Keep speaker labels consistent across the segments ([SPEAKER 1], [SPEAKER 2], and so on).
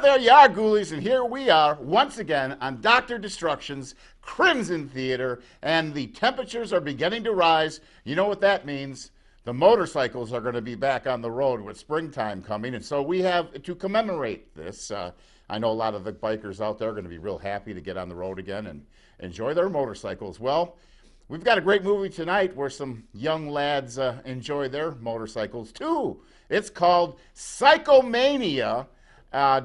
[SPEAKER 1] there you are, ghoulies, and here we are once again on Dr. Destruction's Crimson Theater, and the temperatures are beginning to rise. You know what that means. The motorcycles are going to be back on the road with springtime coming, and so we have to commemorate this. I know a lot of the bikers out there are going to be real happy to get on the road again and enjoy their motorcycles. Well, we've got a great movie tonight where some young lads enjoy their motorcycles too. It's called Psychomania.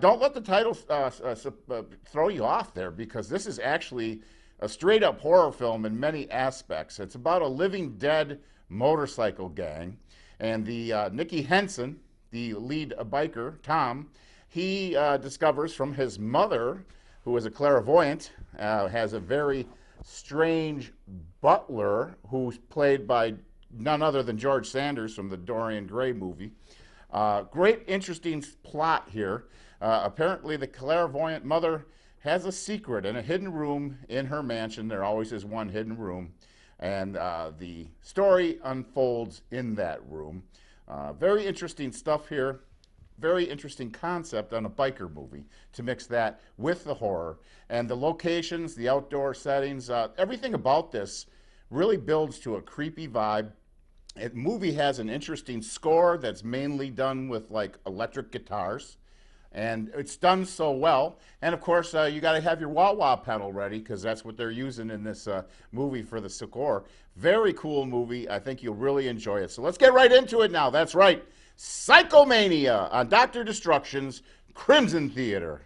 [SPEAKER 1] Don't let the title throw you off there, because this is actually a straight up horror film in many aspects. It's about a living dead motorcycle gang, and the Nicky Henson, the lead biker, Tom, he discovers from his mother, who is a clairvoyant, has a very strange butler who's played by none other than George Sanders from the Dorian Gray movie. Great, interesting plot here. Apparently, the clairvoyant mother has a secret in a hidden room in her mansion. There always is one hidden room, and the story unfolds in that room. Very interesting stuff here. Very interesting concept on a biker movie to mix that with the horror. And the locations, the outdoor settings, everything about this really builds to a creepy vibe. The movie has an interesting score that's mainly done with like electric guitars, and it's done so well. And of course, you got to have your wah-wah pedal ready, because that's what they're using in this movie for the score. Very cool movie. I think you'll really enjoy it. So let's get right into it now. That's right. Psychomania on Dr. Destruction's Crimson Theater.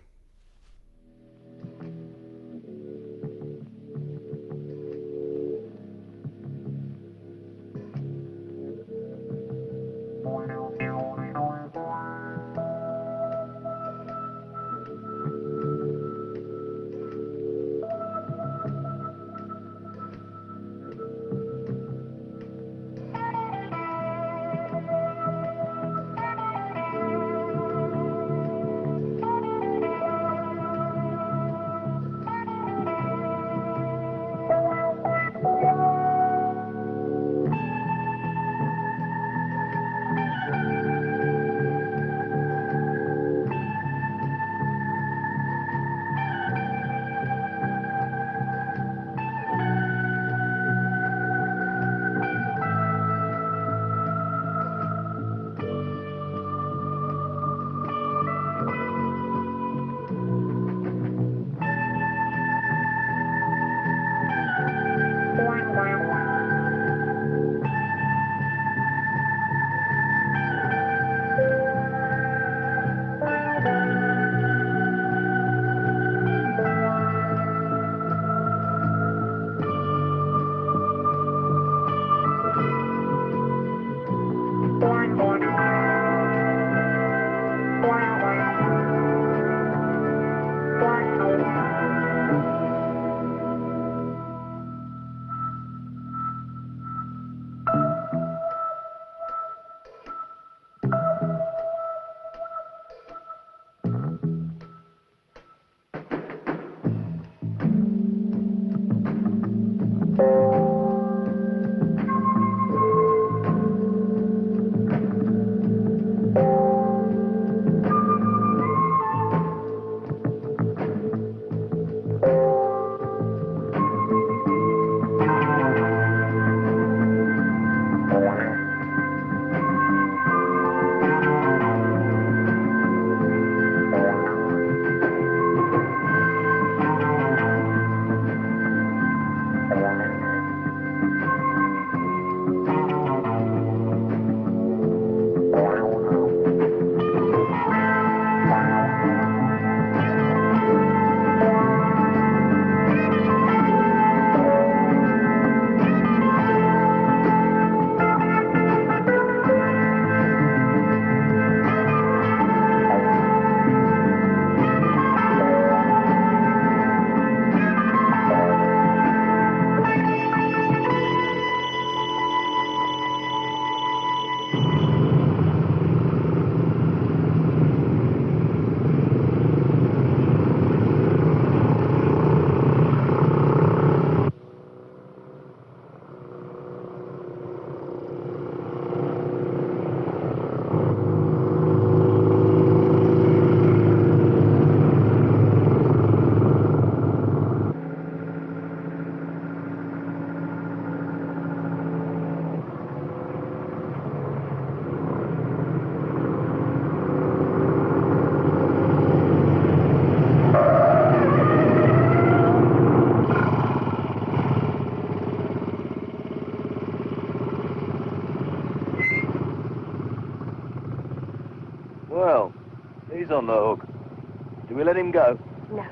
[SPEAKER 2] him go?
[SPEAKER 3] No.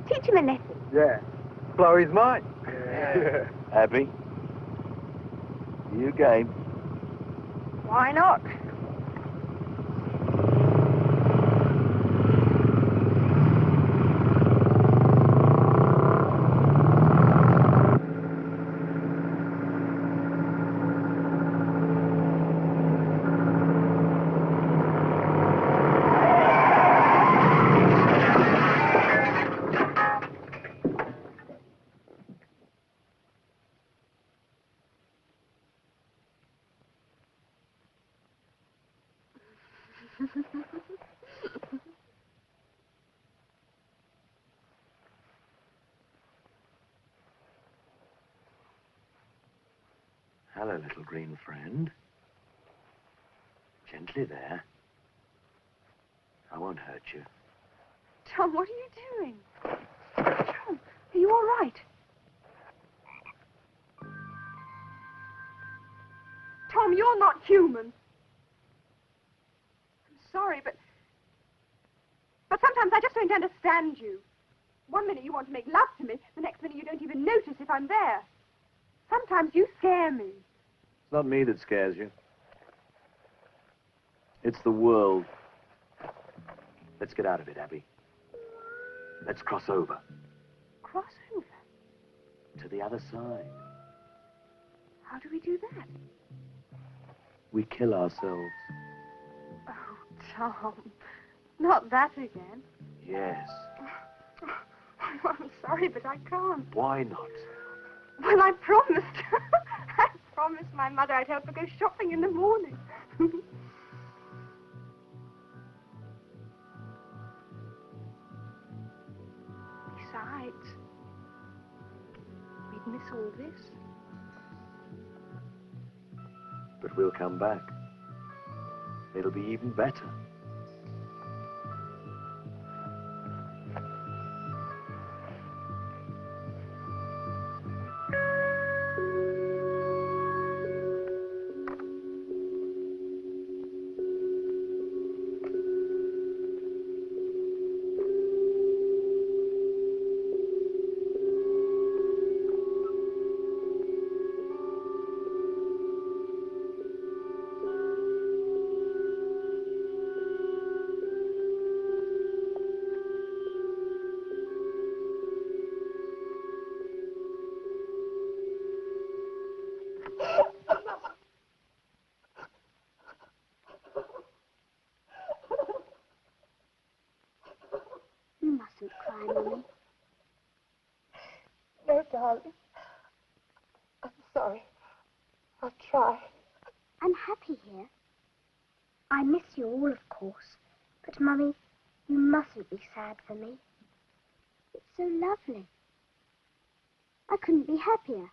[SPEAKER 3] Teach him a lesson.
[SPEAKER 4] Yeah. Blow his mind.
[SPEAKER 2] Yeah. Abby, you game?
[SPEAKER 3] Why not?
[SPEAKER 2] Hello, little green friend. Gently there. I won't hurt you.
[SPEAKER 3] Tom, what are you doing? Tom, are you all right? Tom, you're not human. I'm sorry, but sometimes I just don't understand you. One minute you want to make love to me, the next minute you don't even notice if I'm there. Sometimes you scare me.
[SPEAKER 2] It's not me that scares you. It's the world. Let's get out of it, Abby. Let's cross over.
[SPEAKER 3] Cross over?
[SPEAKER 2] To the other side.
[SPEAKER 3] How do we do that?
[SPEAKER 2] We kill ourselves.
[SPEAKER 3] Oh, Tom. Not that again.
[SPEAKER 2] Yes.
[SPEAKER 3] I'm sorry, but I can't.
[SPEAKER 2] Why not?
[SPEAKER 3] Well, I promised. I promised my mother I'd help her go shopping in the morning. Besides, we'd miss all this.
[SPEAKER 2] But we'll come back. It'll be even better.
[SPEAKER 3] You mustn't cry, Mummy.
[SPEAKER 5] No, darling. I'm sorry. I'll try.
[SPEAKER 3] I'm happy here. I miss you all, of course. But, Mummy, you mustn't be sad for me. It's so lovely. I couldn't be happier.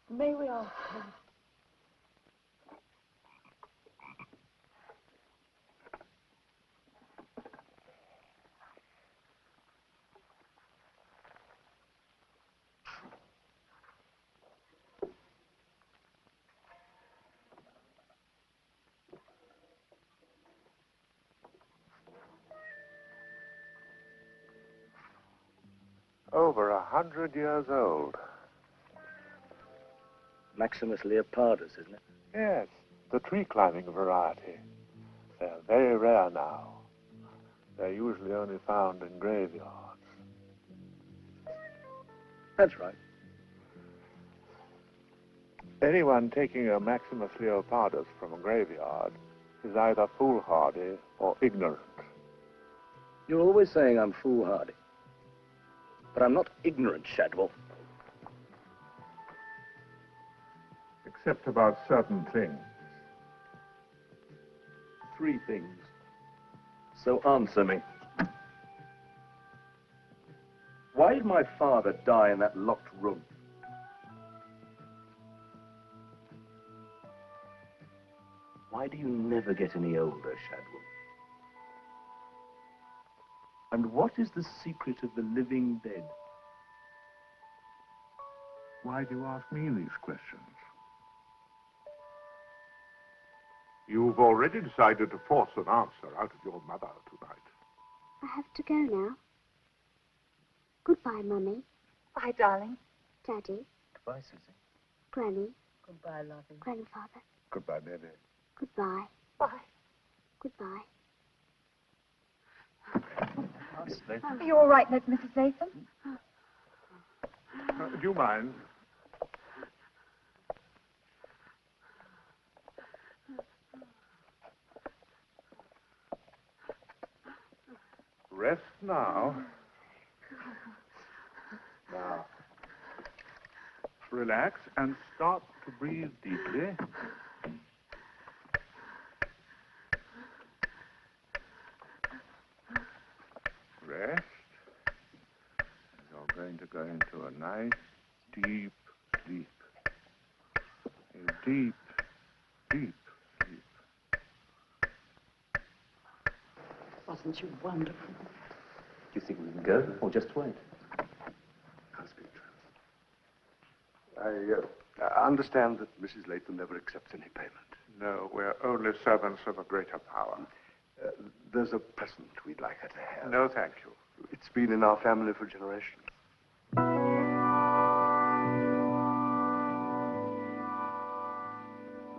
[SPEAKER 5] May we ask him?
[SPEAKER 6] Over 100 years old.
[SPEAKER 2] Maximus leopardus, isn't it?
[SPEAKER 6] Yes, the tree climbing variety. They're very rare now. They're usually only found in graveyards.
[SPEAKER 2] That's right.
[SPEAKER 6] Anyone taking a Maximus leopardus from a graveyard is either foolhardy or ignorant.
[SPEAKER 2] You're always saying I'm foolhardy. But I'm not ignorant, Shadwell.
[SPEAKER 6] Except about certain things.
[SPEAKER 2] 3 things. So answer me. Why did my father die in that locked room? Why do you never get any older, Shadwell? And what is the secret of the living dead?
[SPEAKER 6] Why do you ask me these questions? You've already decided to force an answer out of your mother tonight.
[SPEAKER 3] I have to go now. Goodbye, Mummy,
[SPEAKER 5] Bye, darling.
[SPEAKER 3] Daddy,
[SPEAKER 2] Goodbye, Susie.
[SPEAKER 3] Granny,
[SPEAKER 5] Goodbye, lovey.
[SPEAKER 3] Grandfather.
[SPEAKER 6] Goodbye, baby.
[SPEAKER 3] Goodbye.
[SPEAKER 5] Bye.
[SPEAKER 3] Goodbye.
[SPEAKER 2] Mrs. Latham.
[SPEAKER 5] Are you all right, Mrs. Latham?
[SPEAKER 6] Do you mind? Rest now. Now, relax and start to breathe deeply. Rest. You're going to go into a nice, deep sleep. A deep, deep sleep.
[SPEAKER 7] Wasn't she wonderful?
[SPEAKER 2] Do you think we can go or just wait?
[SPEAKER 8] I'll speak to him. I understand that Mrs. Latham never accepts any payment.
[SPEAKER 6] No, we're only servants of a greater power.
[SPEAKER 8] There's a present we'd like her to have.
[SPEAKER 6] No, thank you.
[SPEAKER 8] It's been in our family for generations.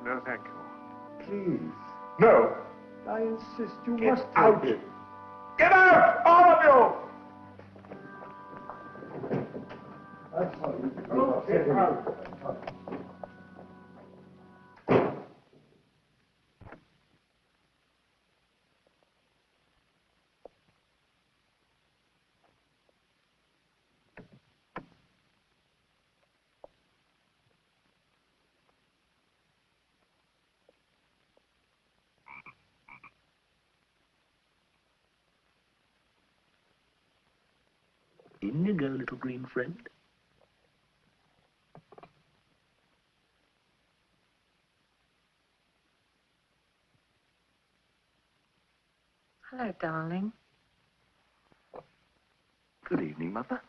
[SPEAKER 6] No, thank you.
[SPEAKER 8] Please.
[SPEAKER 6] No!
[SPEAKER 8] I insist you
[SPEAKER 6] Get
[SPEAKER 8] must
[SPEAKER 6] out!
[SPEAKER 8] take it.
[SPEAKER 6] Get out! All of you!
[SPEAKER 8] I'm sorry.
[SPEAKER 6] Get out!
[SPEAKER 2] In you go, little green friend.
[SPEAKER 5] Hello, darling.
[SPEAKER 2] Good evening, Mother.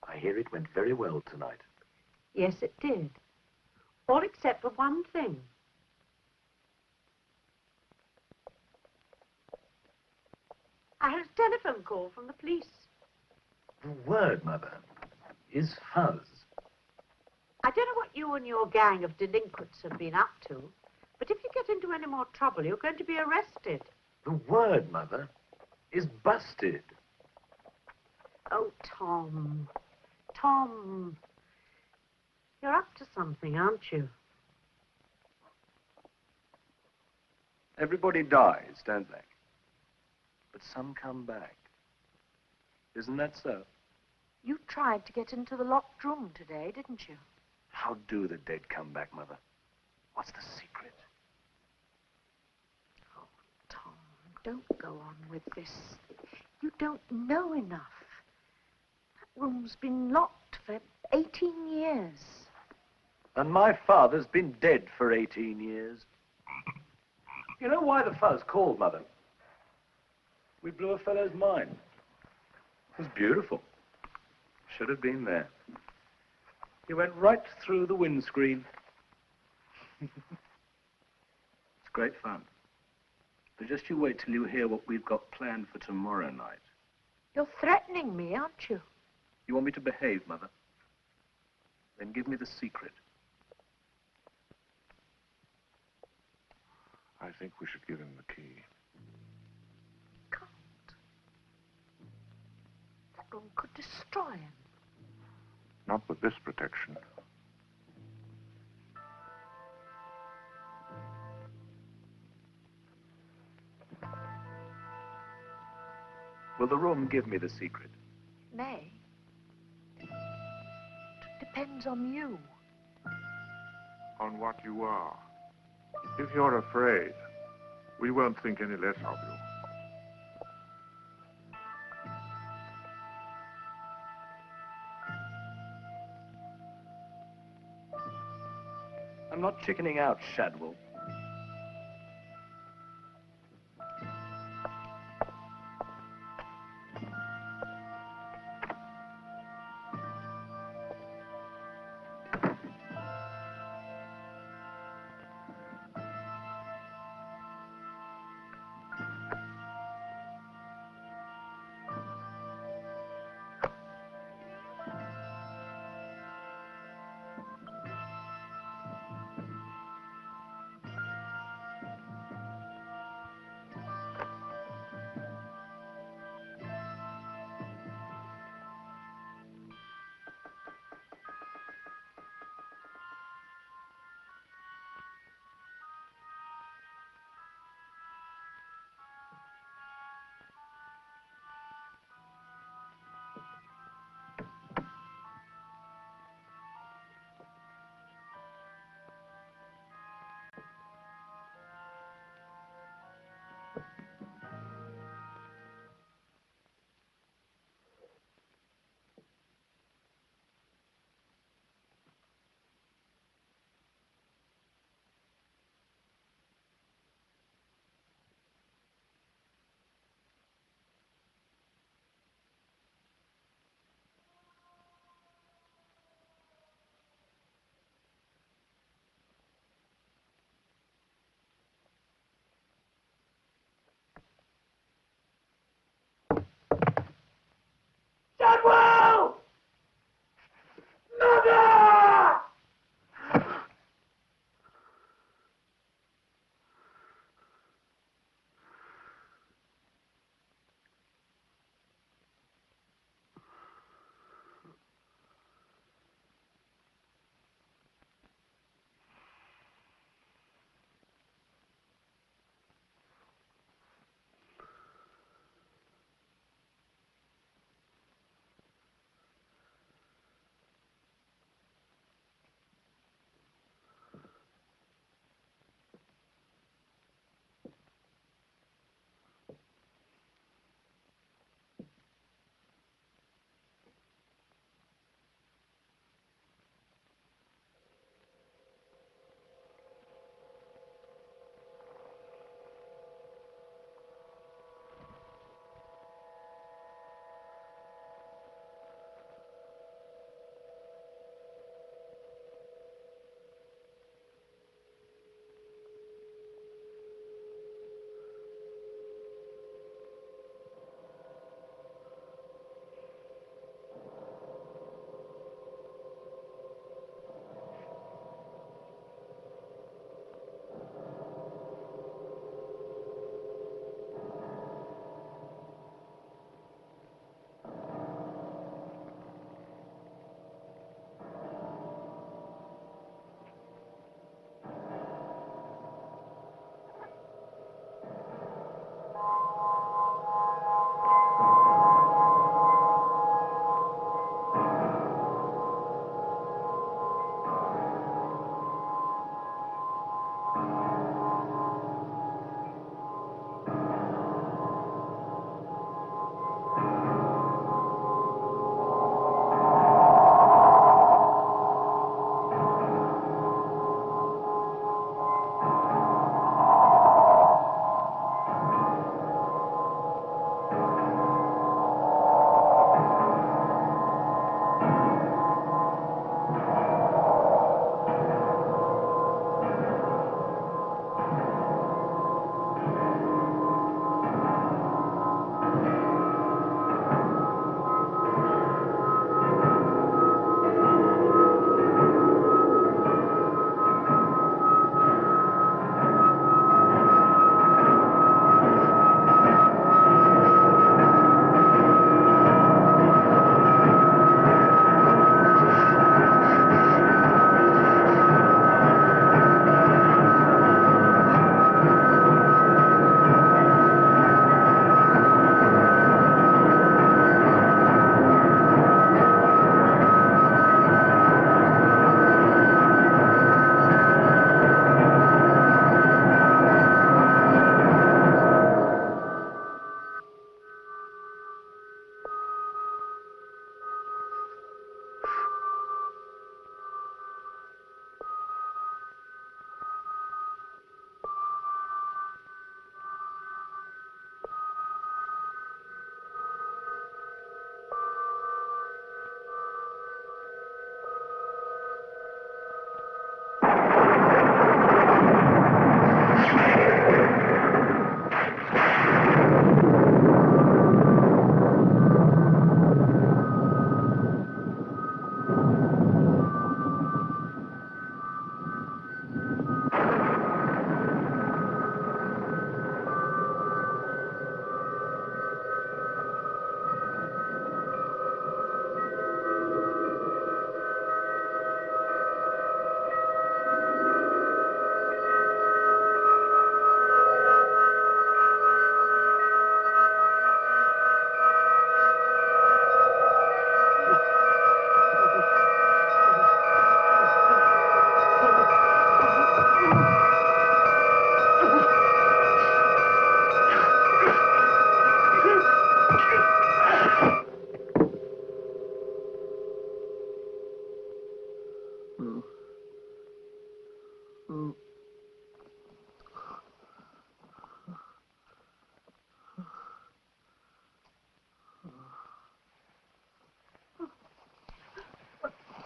[SPEAKER 2] I hear it went very well tonight.
[SPEAKER 7] Yes, it did. All except for one thing. I had a telephone call from the police.
[SPEAKER 2] The word, Mother, is fuzz.
[SPEAKER 7] I don't know what you and your gang of delinquents have been up to, but if you get into any more trouble, you're going to be arrested.
[SPEAKER 2] The word, Mother, is busted.
[SPEAKER 7] Oh, Tom. Tom. You're up to something, aren't you?
[SPEAKER 8] Everybody dies, don't they? But some come back. Isn't that so?
[SPEAKER 5] You tried to get into the locked room today, didn't you?
[SPEAKER 8] How do the dead come back, Mother? What's the secret?
[SPEAKER 7] Oh, Tom, don't go on with this. You don't know enough. That room's been locked for 18 years.
[SPEAKER 8] And my father's been dead for 18 years. You know why the fuzz called, Mother? We blew a fellow's mind. It was beautiful. Should have been there. He went right through the windscreen. It's great fun. But just you wait till you hear what we've got planned for tomorrow night.
[SPEAKER 5] You're threatening me, aren't you?
[SPEAKER 8] You want me to behave, Mother? Then give me the secret.
[SPEAKER 6] I think we should give him the key.
[SPEAKER 7] Can't. That room could destroy him.
[SPEAKER 6] Not with this protection.
[SPEAKER 8] Will the room give me the secret?
[SPEAKER 5] May. It depends on you.
[SPEAKER 6] On what you are. If you're afraid, we won't think any less of you.
[SPEAKER 8] I'm not chickening out, Shadwell.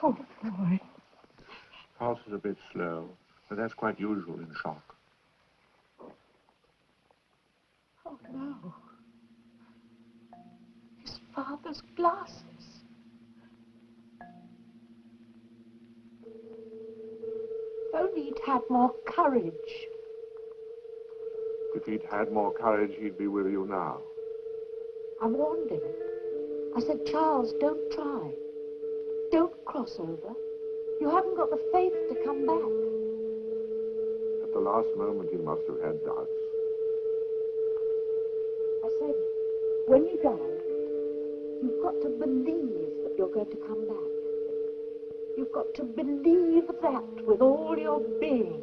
[SPEAKER 5] Oh, boy.
[SPEAKER 6] Pulse is a bit slow, but that's quite usual in shock.
[SPEAKER 5] Oh, no. His father's glasses.
[SPEAKER 7] If only he'd had more courage.
[SPEAKER 6] If he'd had more courage, he'd be with you now.
[SPEAKER 7] I warned him. I said, Charles, don't try. Don't cross over. You haven't got the faith to come back.
[SPEAKER 6] At the last moment, he must have had doubts.
[SPEAKER 7] I said, when you die, you've got to believe that you're going to come back. You've got to believe that with all your being.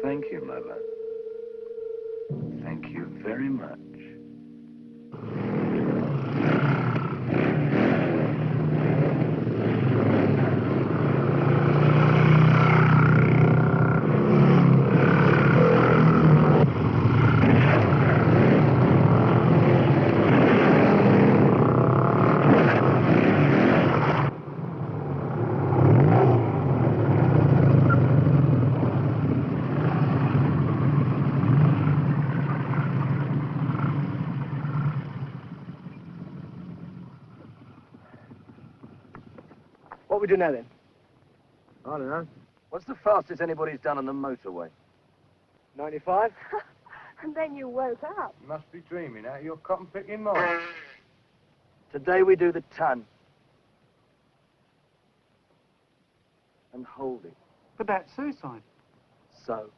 [SPEAKER 8] Thank you, Mother. Thank you very much.
[SPEAKER 4] What we do now, then?
[SPEAKER 2] I don't know. What's the fastest anybody's done on the motorway?
[SPEAKER 4] 95?
[SPEAKER 3] And then you woke up.
[SPEAKER 4] You must be dreaming out of your cotton-picking mind.
[SPEAKER 2] Today we do the ton. And hold it.
[SPEAKER 4] But that's suicide.
[SPEAKER 2] So.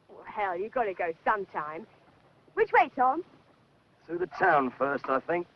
[SPEAKER 3] Well, hell, you've got to go sometime. Which way, Tom?
[SPEAKER 2] Through the town first, I think.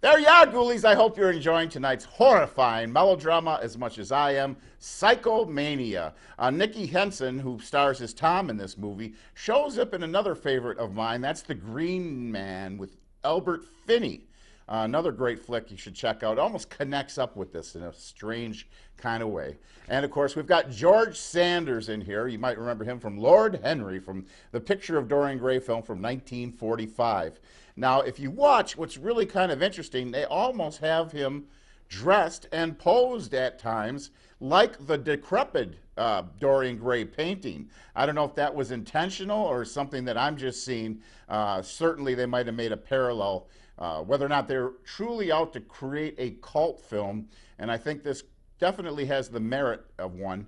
[SPEAKER 1] There you are, ghoulies. I hope you're enjoying tonight's horrifying melodrama as much as I am. Psychomania. Nicky Henson, who stars as Tom in this movie, shows up in another favorite of mine. That's The Green Man with Albert Finney. Another great flick you should check out. It almost connects up with this in a strange kind of way. And of course, we've got George Sanders in here. You might remember him from Lord Henry, from the Picture of Dorian Gray film from 1945. Now, if you watch, what's really kind of interesting, they almost have him dressed and posed at times like the decrepit Dorian Gray painting. I don't know if that was intentional or something that I'm just seeing. Certainly, they might have made a parallel. Whether or not they're truly out to create a cult film, and I think this definitely has the merit of one.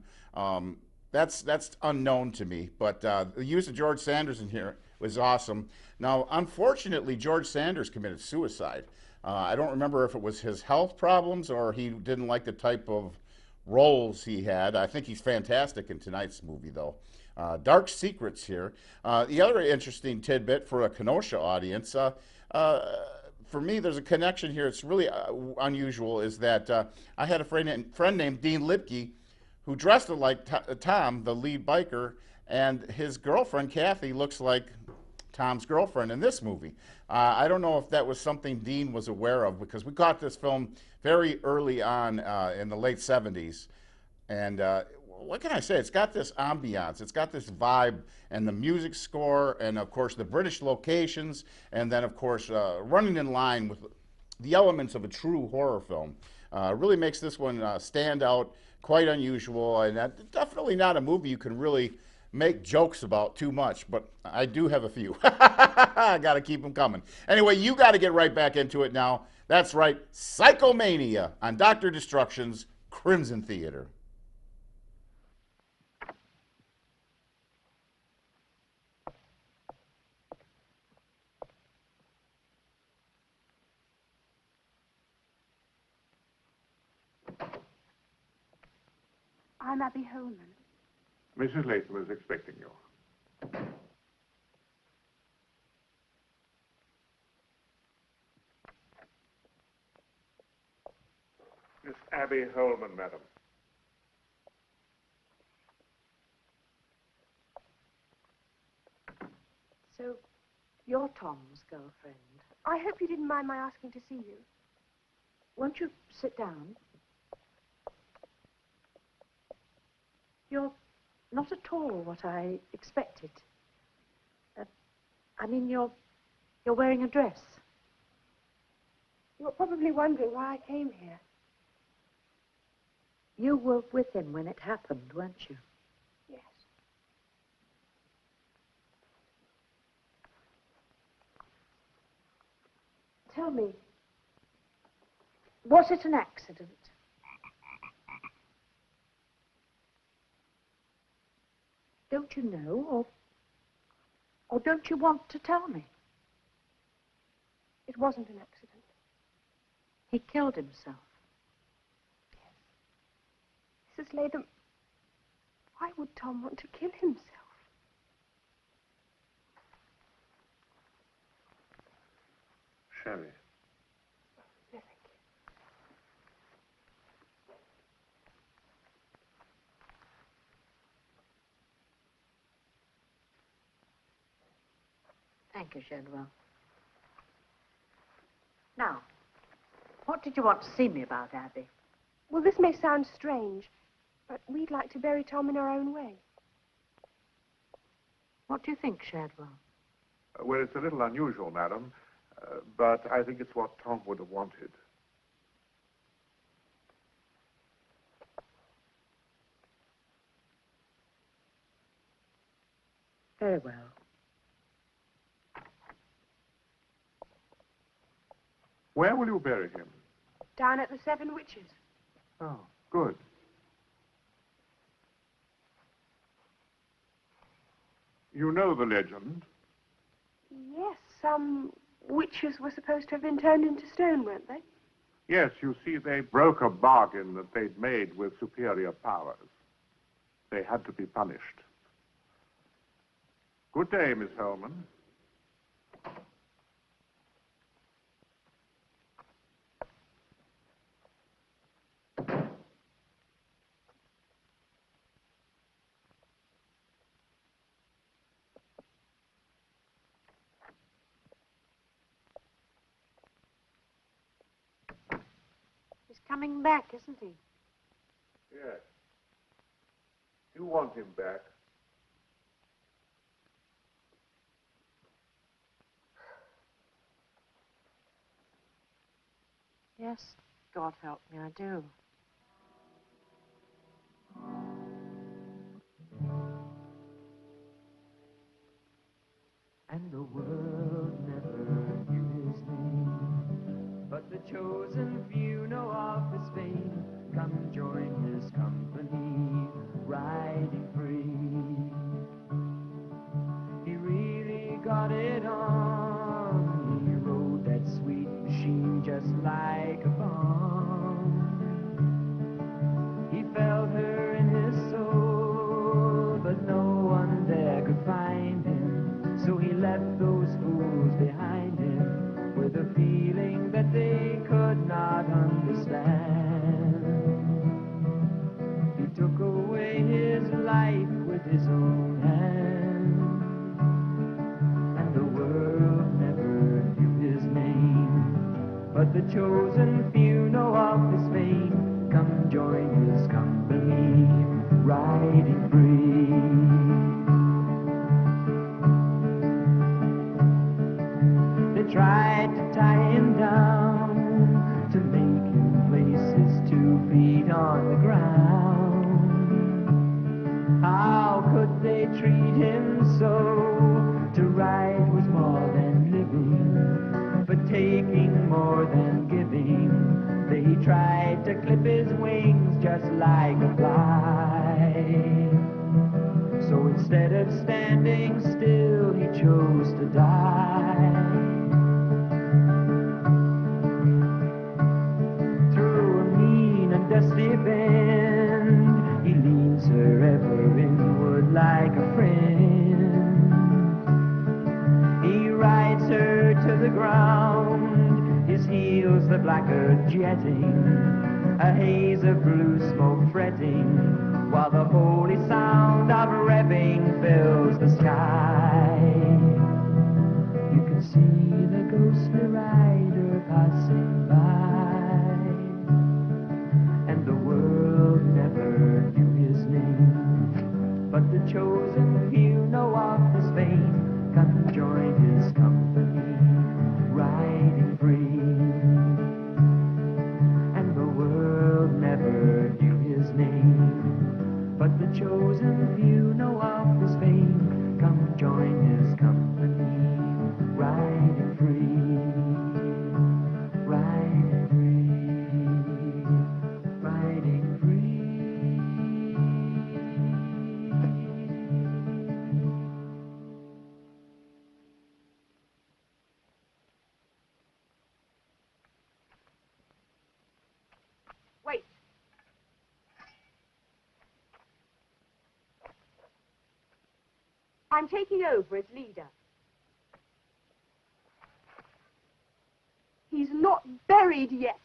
[SPEAKER 1] That's unknown to me, but the use of George Sanders in here was awesome. Now, unfortunately, George Sanders committed suicide. I don't remember if it was his health problems or he didn't like the type of roles he had. I think he's fantastic in tonight's movie, though. Dark Secrets here. The other interesting tidbit for a Kenosha audience, for me, there's a connection here. It's really unusual, is that I had a friend named Dean Lipke who dressed like Tom, the lead biker, and his girlfriend, Kathy, looks like Tom's girlfriend in this movie. I don't know if that was something Dean was aware of, because we caught this film very early on in the late 70s. And what can I say? It's got this ambiance, it's got this vibe, and the music score, and of course the British locations, and then of course running in line with the elements of a true horror film. Really makes this one stand out, quite unusual, and definitely not a movie you can really make jokes about too much, but I do have a few. I got to keep them coming. Anyway, you got to get right back into it now. That's right, Psychomania on Dr. Destruction's Crimson Theater.
[SPEAKER 3] I'm Abby Holman.
[SPEAKER 6] Mrs. Latham is expecting you. Miss Abby Holman, madam.
[SPEAKER 5] So, you're Tom's girlfriend.
[SPEAKER 3] I hope you didn't mind my asking to see you.
[SPEAKER 5] Won't you sit down? You're not at all what I expected. I mean, you're wearing a dress.
[SPEAKER 3] You're probably wondering why I came here.
[SPEAKER 5] You were with him when it happened, weren't you?
[SPEAKER 3] Yes.
[SPEAKER 5] Tell me, was it an accident? Don't you know, or don't you want to tell me?
[SPEAKER 3] It wasn't an accident.
[SPEAKER 5] He killed himself.
[SPEAKER 3] Mrs. Latham, why would Tom want to kill himself?
[SPEAKER 6] Sherry.
[SPEAKER 3] No, thank you.
[SPEAKER 5] Thank you, Shadwell. Now, what did you want to see me about, Abby?
[SPEAKER 3] Well, this may sound strange, but we'd like to bury Tom in our own way.
[SPEAKER 5] What do you think, Shadwell?
[SPEAKER 6] Well, it's a little unusual, madam, but I think it's what Tom would have wanted.
[SPEAKER 5] Very well.
[SPEAKER 6] Where will you bury him?
[SPEAKER 3] Down at the Seven Witches.
[SPEAKER 6] Oh, good. You know the legend?
[SPEAKER 3] Yes, some witches were supposed to have been turned into stone, weren't they?
[SPEAKER 6] Yes, you see, they broke a bargain that they'd made with superior powers. They had to be punished. Good day, Miss Holman.
[SPEAKER 5] coming back, isn't he?
[SPEAKER 6] Yes. You want him back.
[SPEAKER 5] Yes, God help me, I do.
[SPEAKER 9] And the world never knew his name, but the chosen few know of his fame. Come join his company, riding free. He really got it on. He rode that sweet machine just like a bomb. He felt her in his soul, but no one there could find him. So he left those fools behind him with a feeling that they could not understand. He took away his life with his own hand, and the world never knew his name, but the chosen few know of his fame. Come join his company, riding free. They tried to tie him down, to make him place his 2 feet on the ground. How could they treat him so? To ride was more than living, but taking more than giving. They tried to clip his wings just like a fly. So instead of standing still, he chose to die. Through a mean and dusty bend, he leans her ever inward like a friend. He rides her to the ground, his heels the black earth jetting, a haze of blue smoke fretting, while the holy sound of revving fills the sky. You can see the ghostly rider passing by, and the world never knew his name, but the chosen few know of his fame. Come join his company, riding free. And the world never knew his name, but the chosen few know of his fame. Come join his company, riding free. Riding free. Riding free.
[SPEAKER 5] Wait. I'm taking over as leader. He's not buried yet.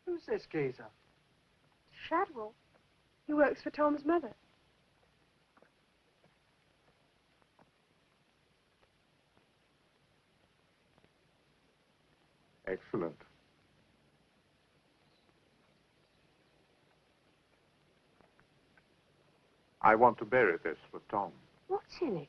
[SPEAKER 4] Who's this geezer?
[SPEAKER 10] Shadwell. He works for Tom's mother.
[SPEAKER 6] Excellent. I want to bury this with Tom.
[SPEAKER 5] What's in it?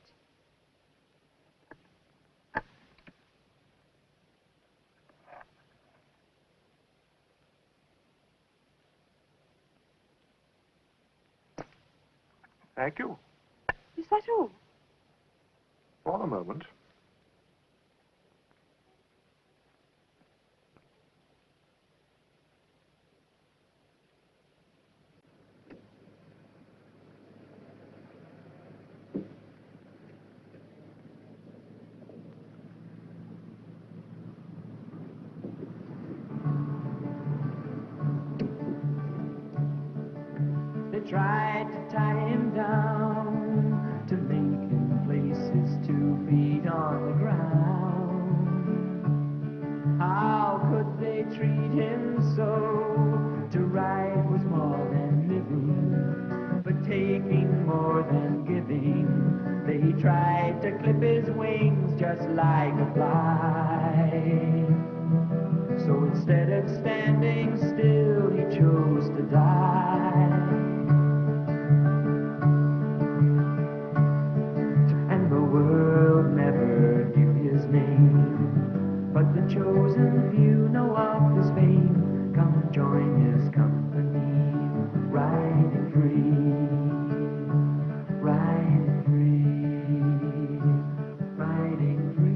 [SPEAKER 6] Thank you.
[SPEAKER 10] Is that all?
[SPEAKER 6] For the moment.
[SPEAKER 9] tried to tie him down, to make him place his 2 feet on the ground. How could they treat him so? To ride was more than living, but taking more than giving. They tried to clip his wings just like a fly. So instead of standing still, he chose to die. And the world never knew his name, but the chosen few know of his fame. Come join his company, riding free, riding free, riding free.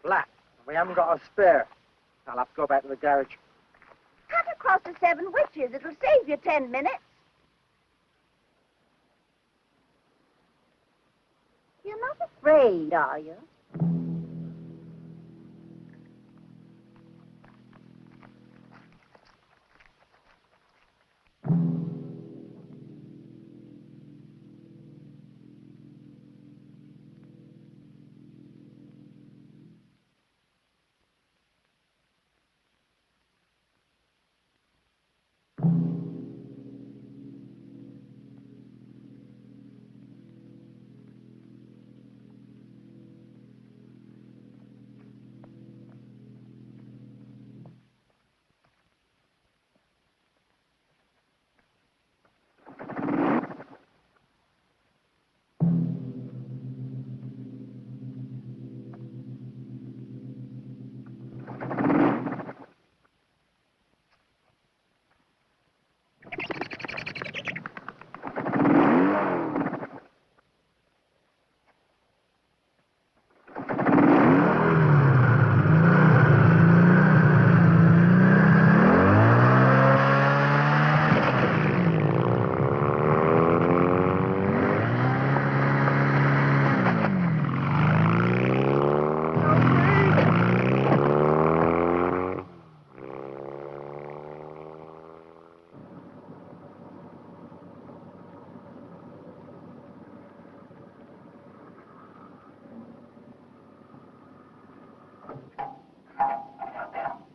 [SPEAKER 4] Flat. We haven't got a spare. I'll have to go back to the garage.
[SPEAKER 11] Cut across the 7 Witches. It'll save you 10 minutes. You're not afraid, are you?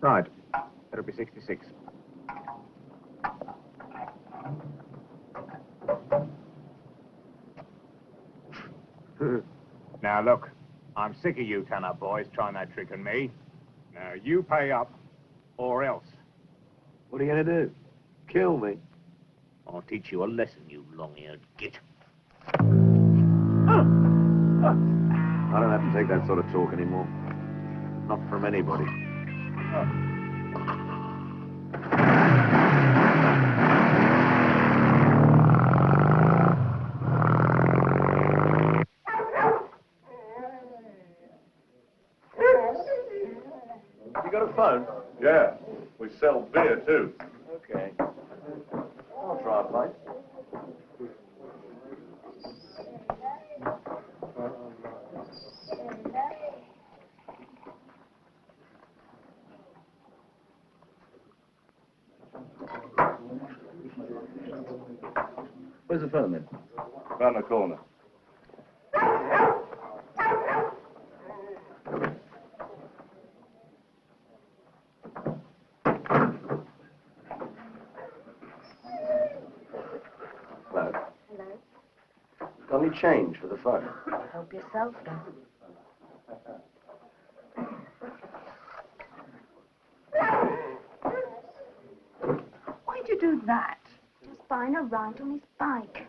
[SPEAKER 8] Right. That'll be 66.
[SPEAKER 12] Now, look, I'm sick of you ton-up boys trying that trick on me. Now, you pay up, or else.
[SPEAKER 2] What are you going to do? Kill me?
[SPEAKER 12] I'll teach you a lesson, you long-eared git.
[SPEAKER 2] I don't have to take that sort of talk anymore. Not from anybody.
[SPEAKER 8] You got a phone? Yeah. We sell beer, too.
[SPEAKER 2] Okay. I'll try a pint. Where's the phone, then?
[SPEAKER 8] Round the corner.
[SPEAKER 2] Hello.
[SPEAKER 11] Hello?
[SPEAKER 2] Got any change for the phone?
[SPEAKER 11] Help yourself, then.
[SPEAKER 5] Why'd you do that?
[SPEAKER 3] Just buying a ride on his bike.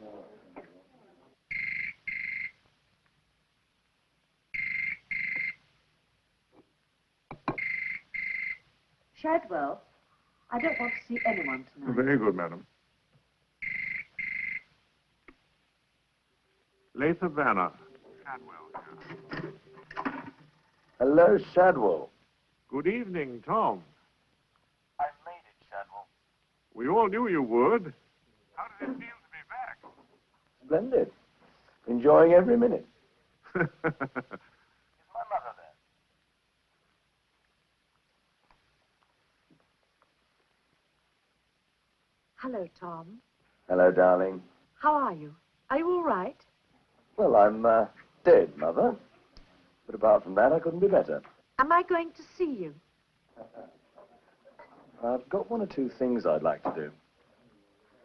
[SPEAKER 7] Shadwell,
[SPEAKER 5] I don't want to see anyone tonight.
[SPEAKER 6] Very good, madam. Latha Vanna.
[SPEAKER 8] Hello, Shadwell.
[SPEAKER 6] Good evening, Tom.
[SPEAKER 8] I made it, Shadwell.
[SPEAKER 6] We all knew you would. How does it feel to be back?
[SPEAKER 8] Splendid. Enjoying every minute. Is my mother there?
[SPEAKER 5] Hello, Tom.
[SPEAKER 8] Hello, darling.
[SPEAKER 5] How are you? Are you all right?
[SPEAKER 8] Well, I'm dead, Mother. But apart from that, I couldn't be better.
[SPEAKER 5] Am I going to see you?
[SPEAKER 8] I've got one or two things I'd like to do.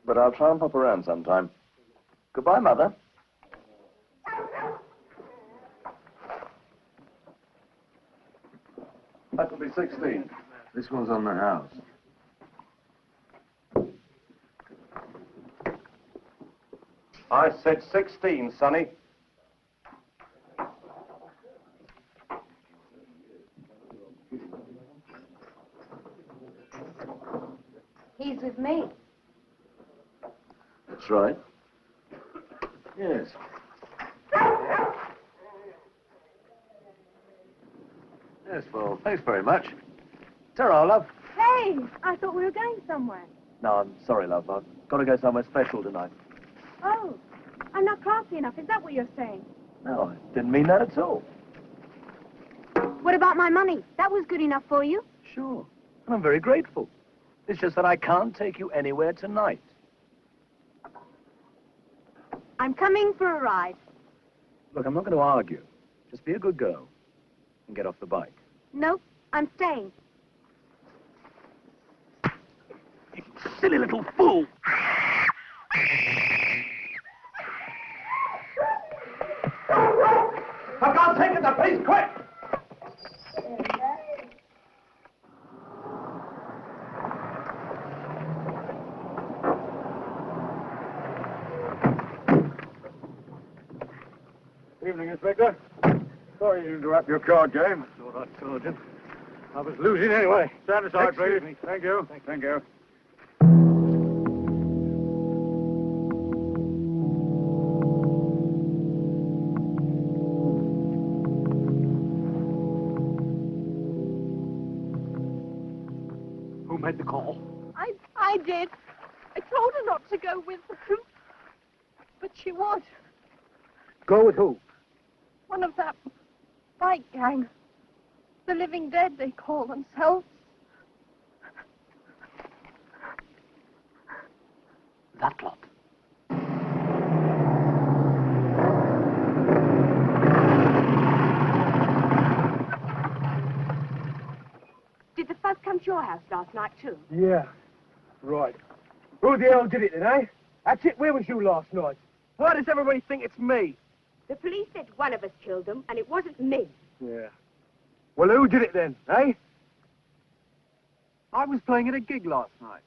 [SPEAKER 8] But I'll try and pop around sometime. Goodbye, Mother. That will be 16. This one's on the house. I said 16, Sonny.
[SPEAKER 11] He's with me.
[SPEAKER 8] That's right. Yes. Yes, well, thanks very much. Ta-ra, love.
[SPEAKER 10] Hey, I thought we were going somewhere.
[SPEAKER 8] No, I'm sorry, love. I've got to go somewhere special tonight.
[SPEAKER 10] Oh, I'm not classy enough. Is that what you're saying?
[SPEAKER 8] No, I didn't mean that at all.
[SPEAKER 11] What about my money? That was good enough for you.
[SPEAKER 8] Sure. And I'm very grateful. It's just that I can't take you anywhere tonight.
[SPEAKER 11] I'm coming for a ride.
[SPEAKER 8] Look, I'm not going to argue. Just be a good girl and get off the bike.
[SPEAKER 11] Nope, I'm staying.
[SPEAKER 8] You silly little fool! I can't take it, the police, quick!
[SPEAKER 6] Evening, Inspector. Sorry to interrupt your card game.
[SPEAKER 8] It's all right, Sergeant.
[SPEAKER 6] I was losing anyway. Stand aside,
[SPEAKER 8] Excuse
[SPEAKER 6] please.
[SPEAKER 8] me.
[SPEAKER 6] Thank you. Thank you.
[SPEAKER 8] Who made the call?
[SPEAKER 10] I did. I told her not to go with them. But she would.
[SPEAKER 8] Go with who?
[SPEAKER 10] One of that bike gang. The living dead, they call themselves.
[SPEAKER 8] That lot.
[SPEAKER 11] Did the fuzz come to your house last night, too?
[SPEAKER 4] Yeah. Right. Who the hell did it then, eh? That's it. Where was you last night? Why does everybody think it's me?
[SPEAKER 11] The police said one of us killed them, and it wasn't me.
[SPEAKER 4] Yeah. Well, who did it then, eh? I was playing at a gig last night.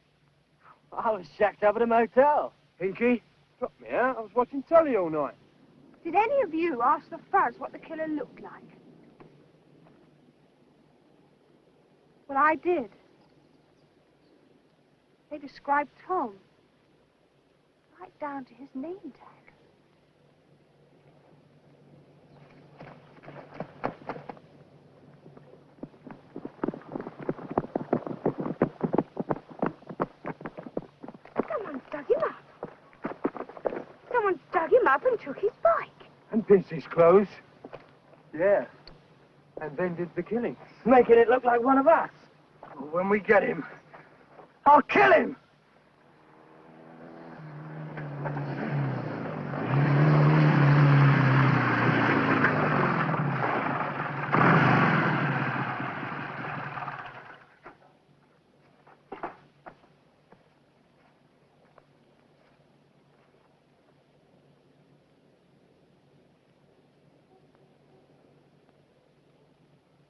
[SPEAKER 4] I was shacked up at a motel. Hinky, dropped me out. I was watching telly all night.
[SPEAKER 10] Did any of you ask the fuzz what the killer looked like? Well, I did. They described Tom. Right down to his name tag. Someone's dug him up. Someone's dug him up and took his bike.
[SPEAKER 4] And pinched his clothes. Yeah. And then did the killing. Making it look like one of us. When we get him, I'll kill him!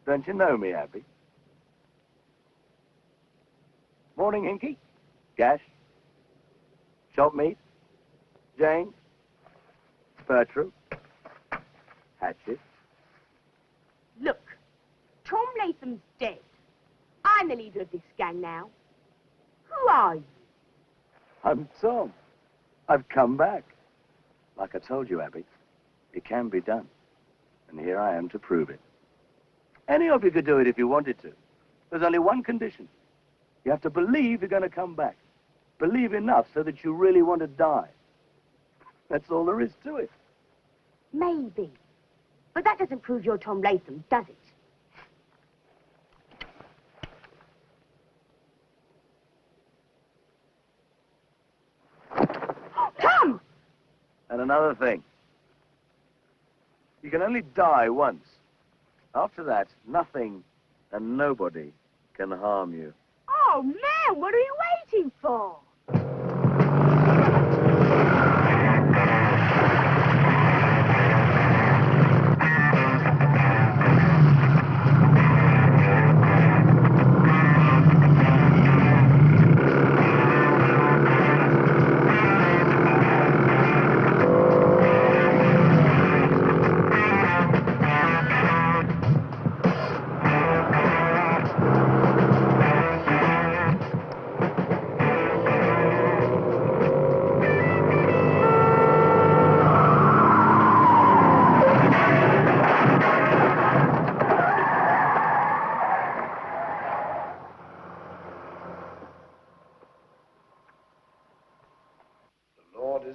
[SPEAKER 8] Don't you know me, Abby? Morning, Hinky. Gash. Shop meat. Jane. Bertram. Hatchet.
[SPEAKER 11] Look, Tom Latham's dead. I'm the leader of this gang now.
[SPEAKER 7] Who are you?
[SPEAKER 2] I'm Tom. I've come back. Like I told you, Abby, it can be done. And here I am to prove it. Any of you could do it if you wanted to. There's only one condition. You have to believe you're going to come back. Believe enough so that you really want to die. That's all there is to it.
[SPEAKER 7] Maybe. But that doesn't prove you're Tom Latham, does it? Tom!
[SPEAKER 2] And another thing. You can only die once. After that, nothing and nobody can harm you.
[SPEAKER 7] Oh, man, what are you waiting for?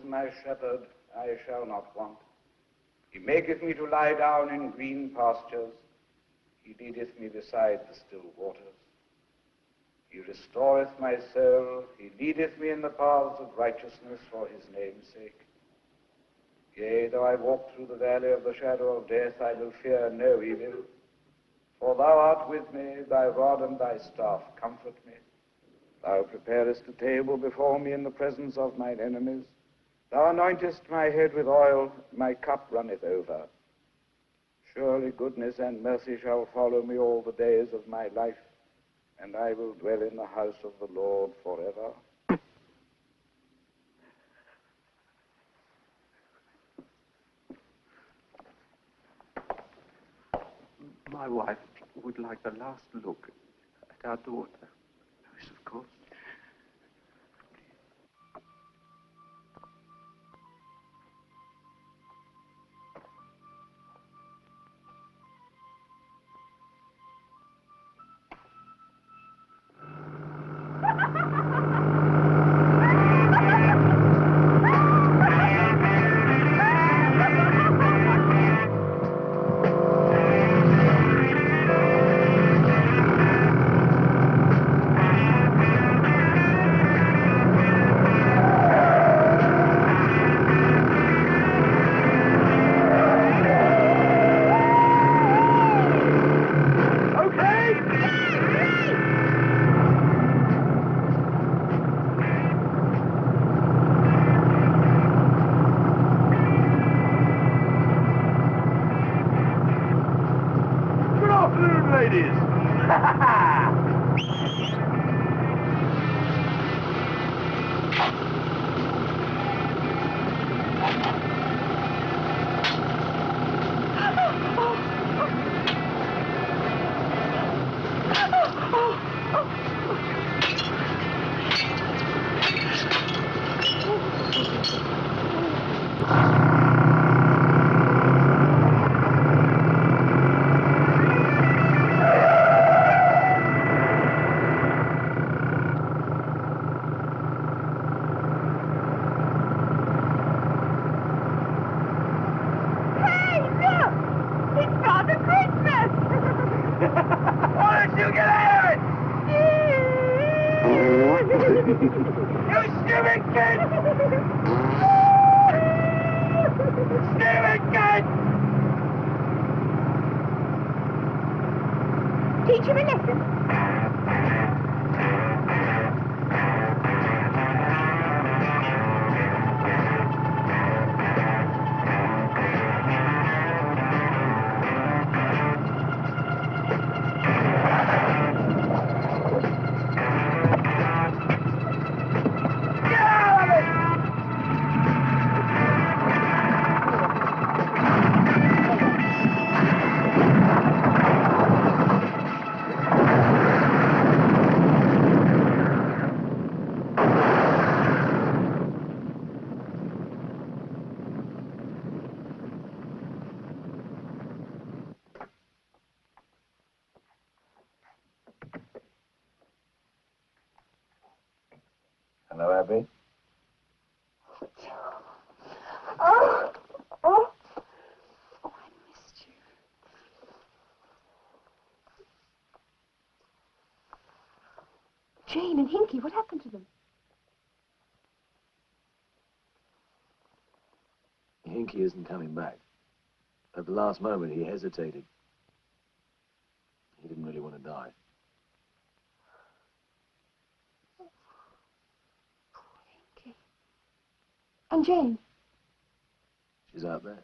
[SPEAKER 13] My shepherd, I shall not want. He maketh me to lie down in green pastures. He leadeth me beside the still waters. He restoreth my soul. He leadeth me in the paths of righteousness for his name's sake. Yea, though I walk through the valley of the shadow of death, I will fear no evil. For thou art with me, thy rod and thy staff comfort me. Thou preparest a table before me in the presence of mine enemies. Thou anointest my head with oil, my cup runneth over. Surely goodness and mercy shall follow me all the days of my life, and I will dwell in the house of the Lord forever.
[SPEAKER 6] My wife would like the last look at our daughter. Yes, of course.
[SPEAKER 7] Teach him a lesson.
[SPEAKER 2] Hello, Abby.
[SPEAKER 7] Oh, oh, oh, I missed you. Jane and Hinky, what happened to them?
[SPEAKER 2] Hinky isn't coming back. At the last moment, he hesitated. He didn't really want to die.
[SPEAKER 7] Hinky. And Jane?
[SPEAKER 2] She's out there.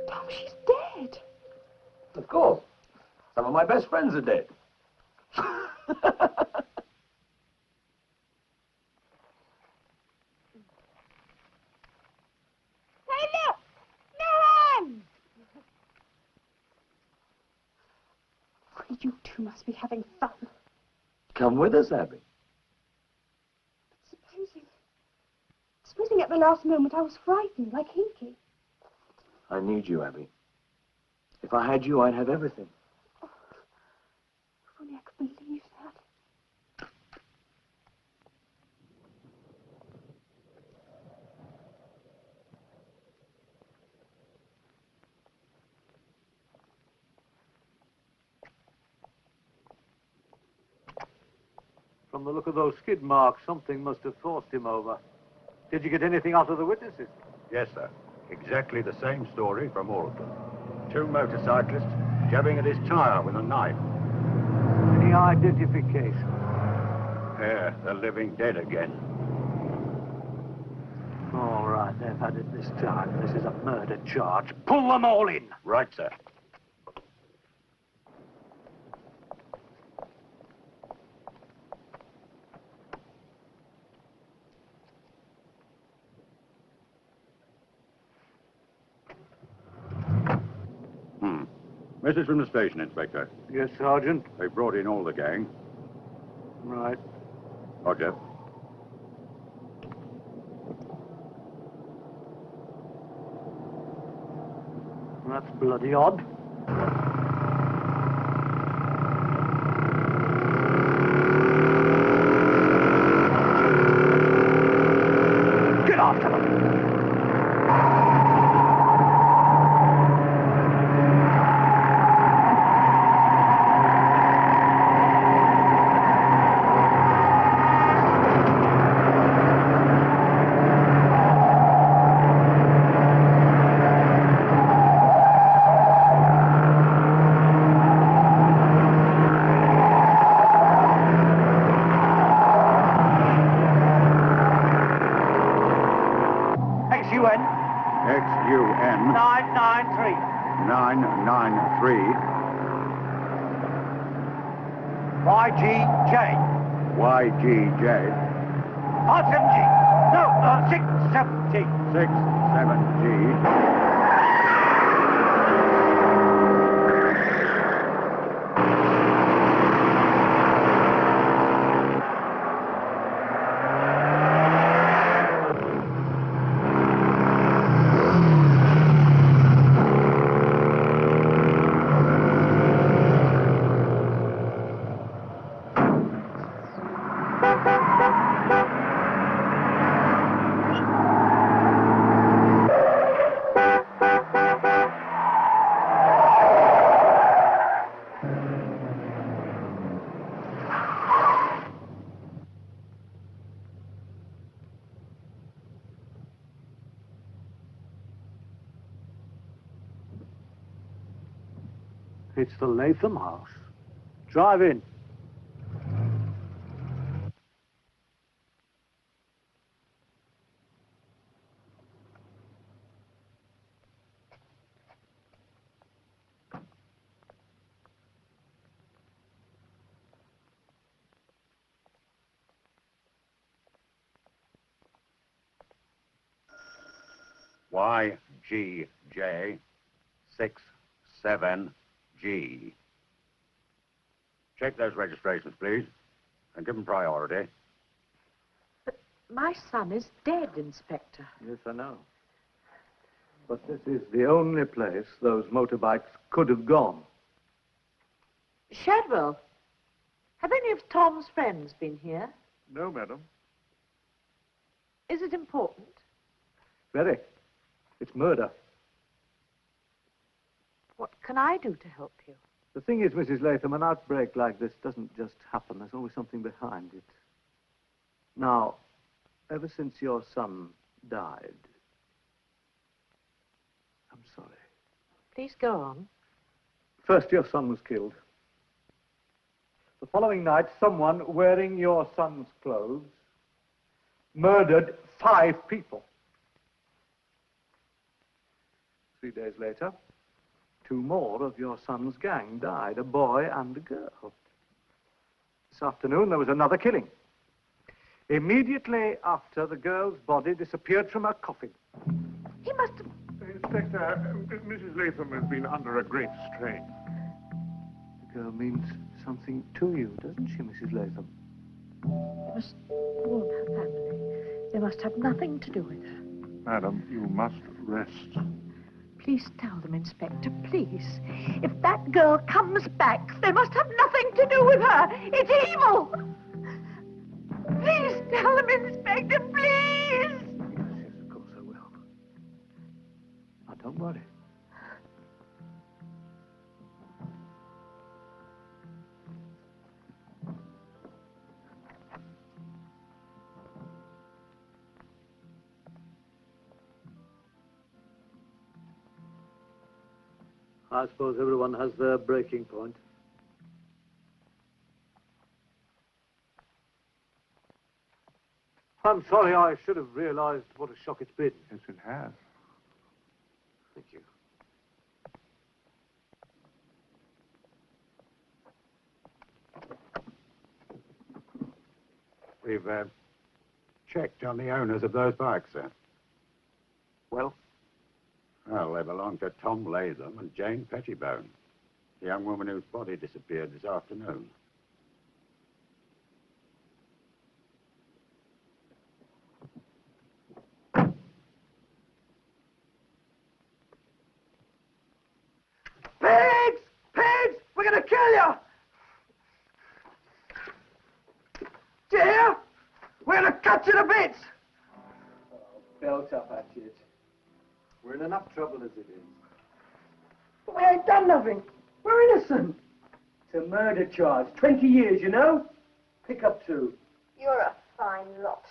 [SPEAKER 7] Tom, she's dead.
[SPEAKER 2] Of course. Some of my best friends are dead.
[SPEAKER 11] Hey, look! Nan!
[SPEAKER 7] Well, you two must be having fun.
[SPEAKER 2] Come with us, Abby.
[SPEAKER 7] Supposing at the last moment I was frightened, like Hinky.
[SPEAKER 2] I need you, Abby. If I had you, I'd have everything.
[SPEAKER 7] Oh, if only I could believe that.
[SPEAKER 6] From the look of those skid marks, something must have forced him over. Did you get anything out of the witnesses?
[SPEAKER 14] Yes, sir. Exactly the same story from all of them. Two motorcyclists jabbing at his tire with a knife.
[SPEAKER 6] Any identification?
[SPEAKER 14] Yeah, they're living dead again.
[SPEAKER 6] All right, they've had it this time. This is a murder charge. Pull them all in!
[SPEAKER 14] Right, sir. Message from the station, Inspector.
[SPEAKER 6] Yes, Sergeant.
[SPEAKER 14] They brought in all the gang.
[SPEAKER 6] Right.
[SPEAKER 14] Roger.
[SPEAKER 6] That's bloody odd. Get after them!
[SPEAKER 14] XUN
[SPEAKER 6] 993.
[SPEAKER 14] 993.
[SPEAKER 6] YGJ.
[SPEAKER 14] YGJ.
[SPEAKER 6] 57G. No, 67G.
[SPEAKER 14] 67G.
[SPEAKER 6] It's the Latham house. Drive in.
[SPEAKER 14] YGJ 67G. Check those registrations, please, and give them priority.
[SPEAKER 5] But my son is dead, Inspector.
[SPEAKER 6] Yes, I know.
[SPEAKER 8] But this is the only place those motorbikes could have gone.
[SPEAKER 5] Shadwell, have any of Tom's friends been here?
[SPEAKER 6] No, madam.
[SPEAKER 5] Is it important?
[SPEAKER 8] Very. It's murder.
[SPEAKER 5] What can I do to help you?
[SPEAKER 8] The thing is, Mrs. Latham, an outbreak like this doesn't just happen. There's always something behind it. Now, ever since your son died... I'm sorry.
[SPEAKER 5] Please go on.
[SPEAKER 8] First, your son was killed. The following night, someone wearing your son's clothes murdered 5 people. 3 days later, 2 more of your son's gang died, a boy and a girl. This afternoon, there was another killing. Immediately after, the girl's body disappeared from her coffin.
[SPEAKER 5] He must have...
[SPEAKER 6] Inspector, Mrs. Latham has been under a great strain.
[SPEAKER 8] The girl means something to you, doesn't she, Mrs. Latham?
[SPEAKER 5] You must warn her family. They must have nothing to do with her.
[SPEAKER 6] Madam, you must rest.
[SPEAKER 5] Please tell them, Inspector, please. If that girl comes back, they must have nothing to do with her. It's evil. Please tell them, Inspector, please.
[SPEAKER 8] Yes, of course I will. Now, don't worry. I suppose everyone has their breaking point. I'm sorry, I should have realized what a shock it's been.
[SPEAKER 6] Yes, it has.
[SPEAKER 8] Thank you.
[SPEAKER 14] We've checked on the owners of those bikes, sir.
[SPEAKER 8] Well?
[SPEAKER 14] Well, they belong to Tom Latham and Jane Pettibone, the young woman whose body disappeared this afternoon.
[SPEAKER 4] Pigs! Pigs! We're going to kill you! Do you hear? We're going to cut you to bits!
[SPEAKER 15] Belt up, Hatchet. We're in enough trouble as it is.
[SPEAKER 4] But we ain't done nothing. We're innocent.
[SPEAKER 15] It's a murder charge. 20 years, you know? Pick up 2.
[SPEAKER 10] You're a fine lot.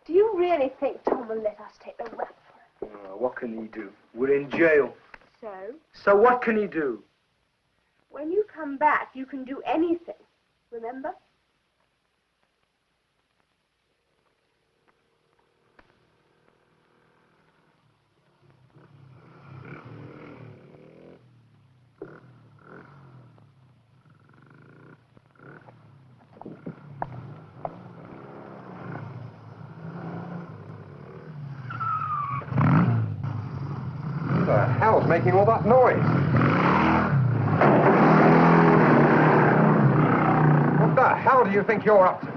[SPEAKER 10] Do you really think Tom will let us take the rap for it?
[SPEAKER 15] What can he do? We're in jail.
[SPEAKER 10] So,
[SPEAKER 15] So what can he do?
[SPEAKER 10] when you come back, you can do anything. Remember?
[SPEAKER 16] Who the hell's making all that noise? What the hell do you think you're up to?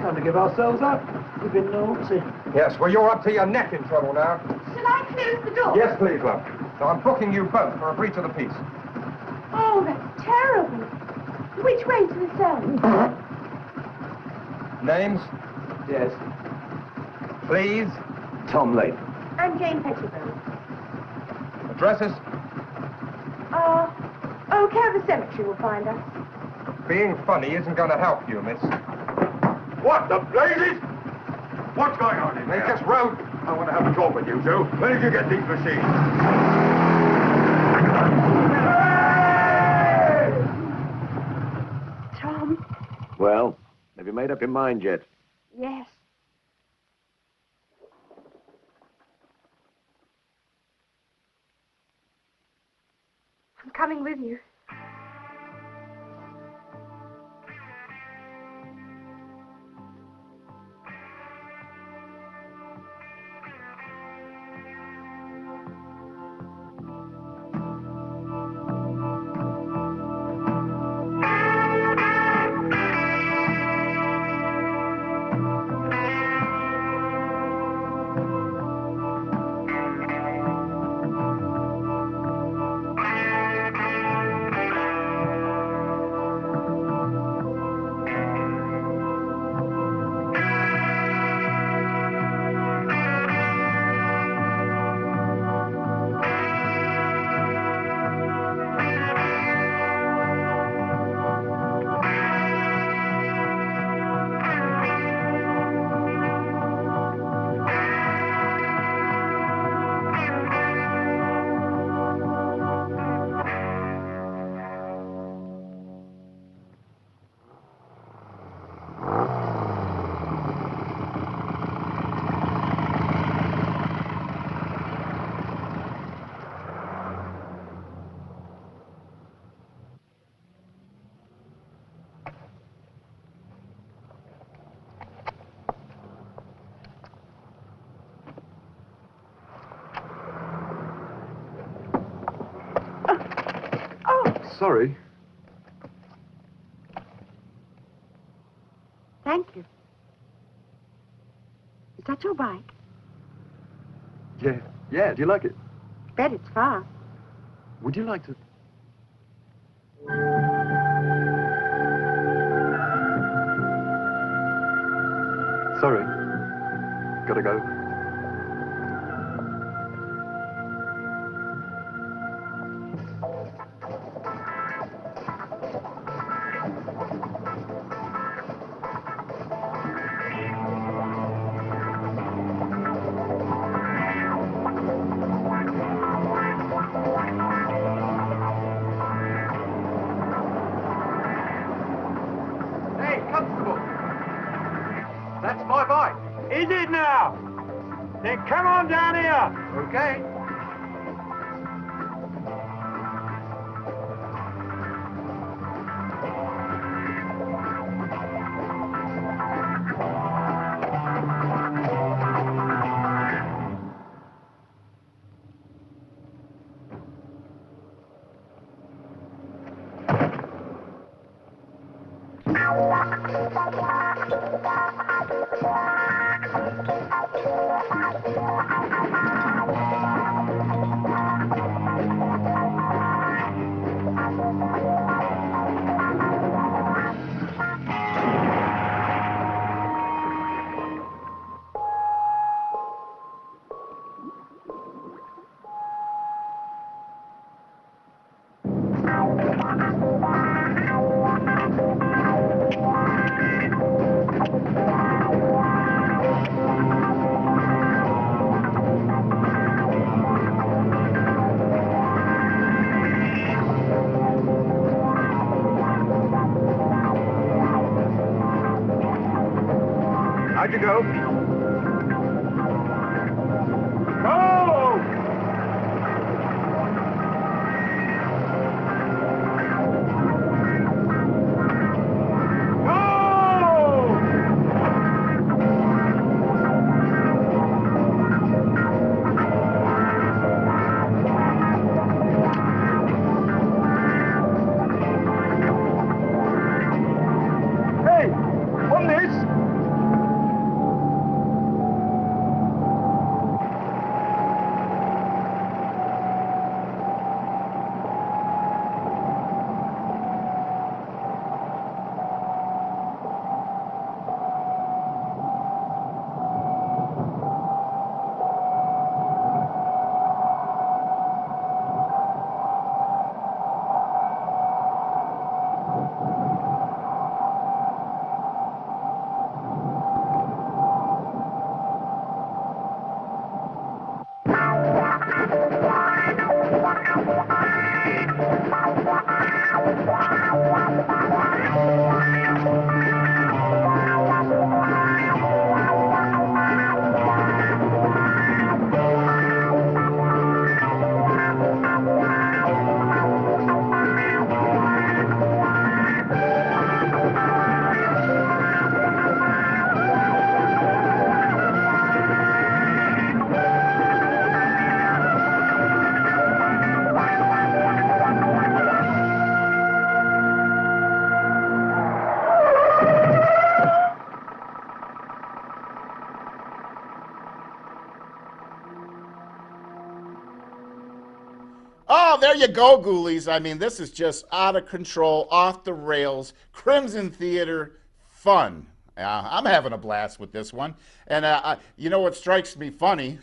[SPEAKER 4] Time to give ourselves up. We've been naughty.
[SPEAKER 16] Yes, well, you're up to your neck in trouble now.
[SPEAKER 10] Shall I close the door?
[SPEAKER 16] Yes, please, love. So I'm booking you both for a breach of the peace.
[SPEAKER 10] Oh, that's terrible. Which way to the cell?
[SPEAKER 16] Names?
[SPEAKER 15] Yes.
[SPEAKER 16] Please.
[SPEAKER 8] Tom Latham.
[SPEAKER 10] I'm Jane Pettibone.
[SPEAKER 16] Addresses?
[SPEAKER 10] Care of the cemetery will find us.
[SPEAKER 16] Being funny isn't going to help you, miss.
[SPEAKER 14] What the blazes? What's going on in
[SPEAKER 16] They
[SPEAKER 14] there?
[SPEAKER 16] just rode.
[SPEAKER 14] I want to have a talk with you two. Where did you get these machines?
[SPEAKER 10] Tom?
[SPEAKER 2] Well, have you made up your mind yet?
[SPEAKER 10] Yes. I'm coming with you.
[SPEAKER 15] sorry.
[SPEAKER 5] Thank you. Is that your bike?
[SPEAKER 15] Yeah. Yeah, do you like it?
[SPEAKER 5] Bet it's fast.
[SPEAKER 15] Would you like to... Sorry. Gotta go.
[SPEAKER 16] Hey, Constable! That's my bike.
[SPEAKER 12] Is it now? Then come on down here.
[SPEAKER 16] Okay.
[SPEAKER 12] How'd you go? Go!
[SPEAKER 16] Hey, on this!
[SPEAKER 1] Oh, there you go, ghoulies. I mean, this is just out of control, off the rails, Crimson Theater fun. I'm having a blast with this one. And you know what strikes me funny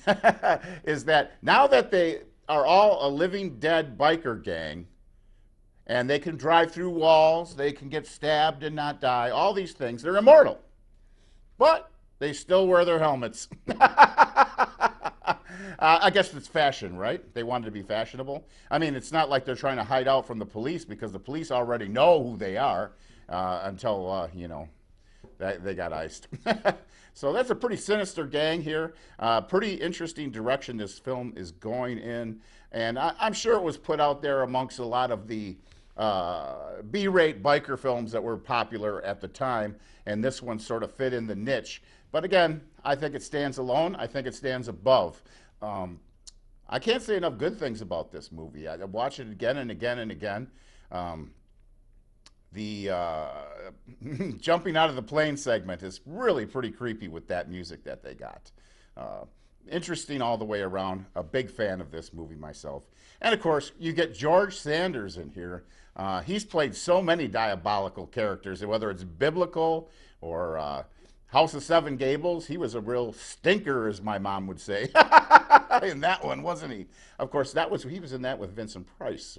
[SPEAKER 1] is that now that they are all a living dead biker gang, and they can drive through walls, they can get stabbed and not die, all these things, they're immortal. But they still wear their helmets. I guess it's fashion, right? They wanted to be fashionable. I mean, it's not like they're trying to hide out from the police, because the police already know who they are until, you know, they got iced. So that's a pretty sinister gang here. Pretty interesting direction this film is going in. And I'm sure it was put out there amongst a lot of the B-rate biker films that were popular at the time. And this one sort of fit in the niche. But again, I think it stands alone. I think it stands above. I can't say enough good things about this movie. I watch it again and again and again. The jumping out of the plane segment is really pretty creepy with that music that they got. Interesting all the way around. A big fan of this movie myself. And of course, you get George Sanders in here. He's played so many diabolical characters, whether it's biblical or House of Seven Gables. He was a real stinker, as my mom would say, in that one, wasn't he? Of course, he was in that with Vincent Price.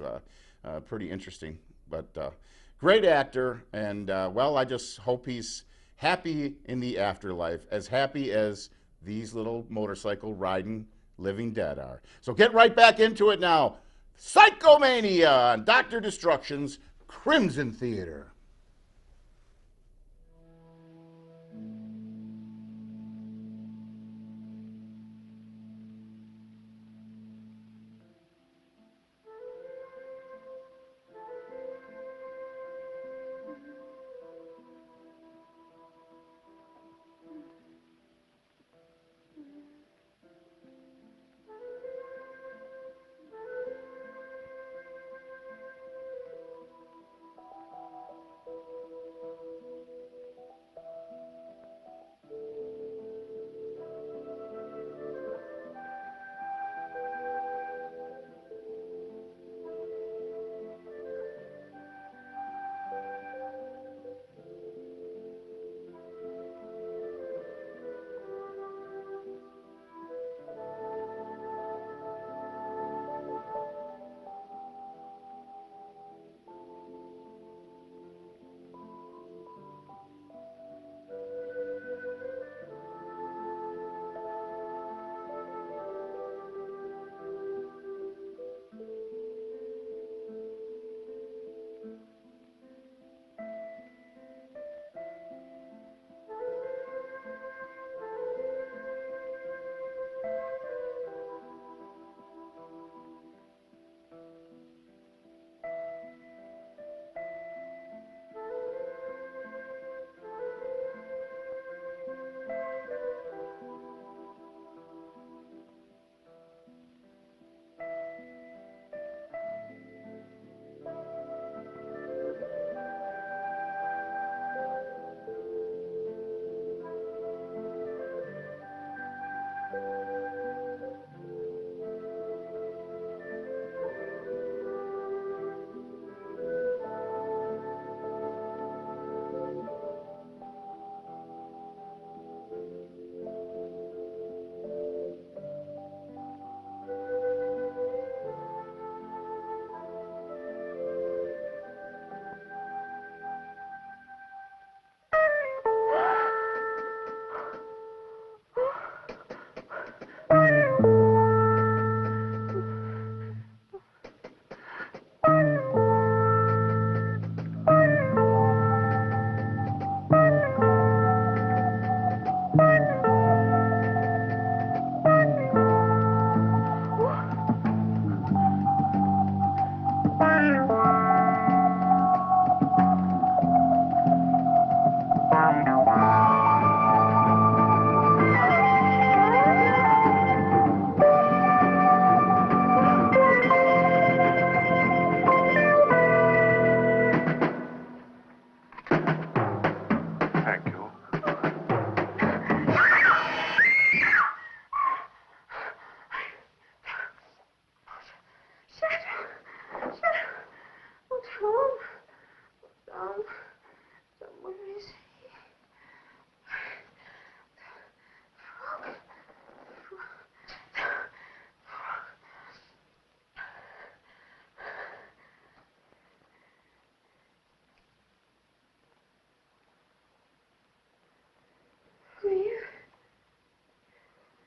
[SPEAKER 1] Pretty interesting, but great actor. And well, I just hope he's happy in the afterlife, as happy as these little motorcycle riding living dead are. So get right back into it now. Psychomania on Dr. Destruction's Crimson Theater.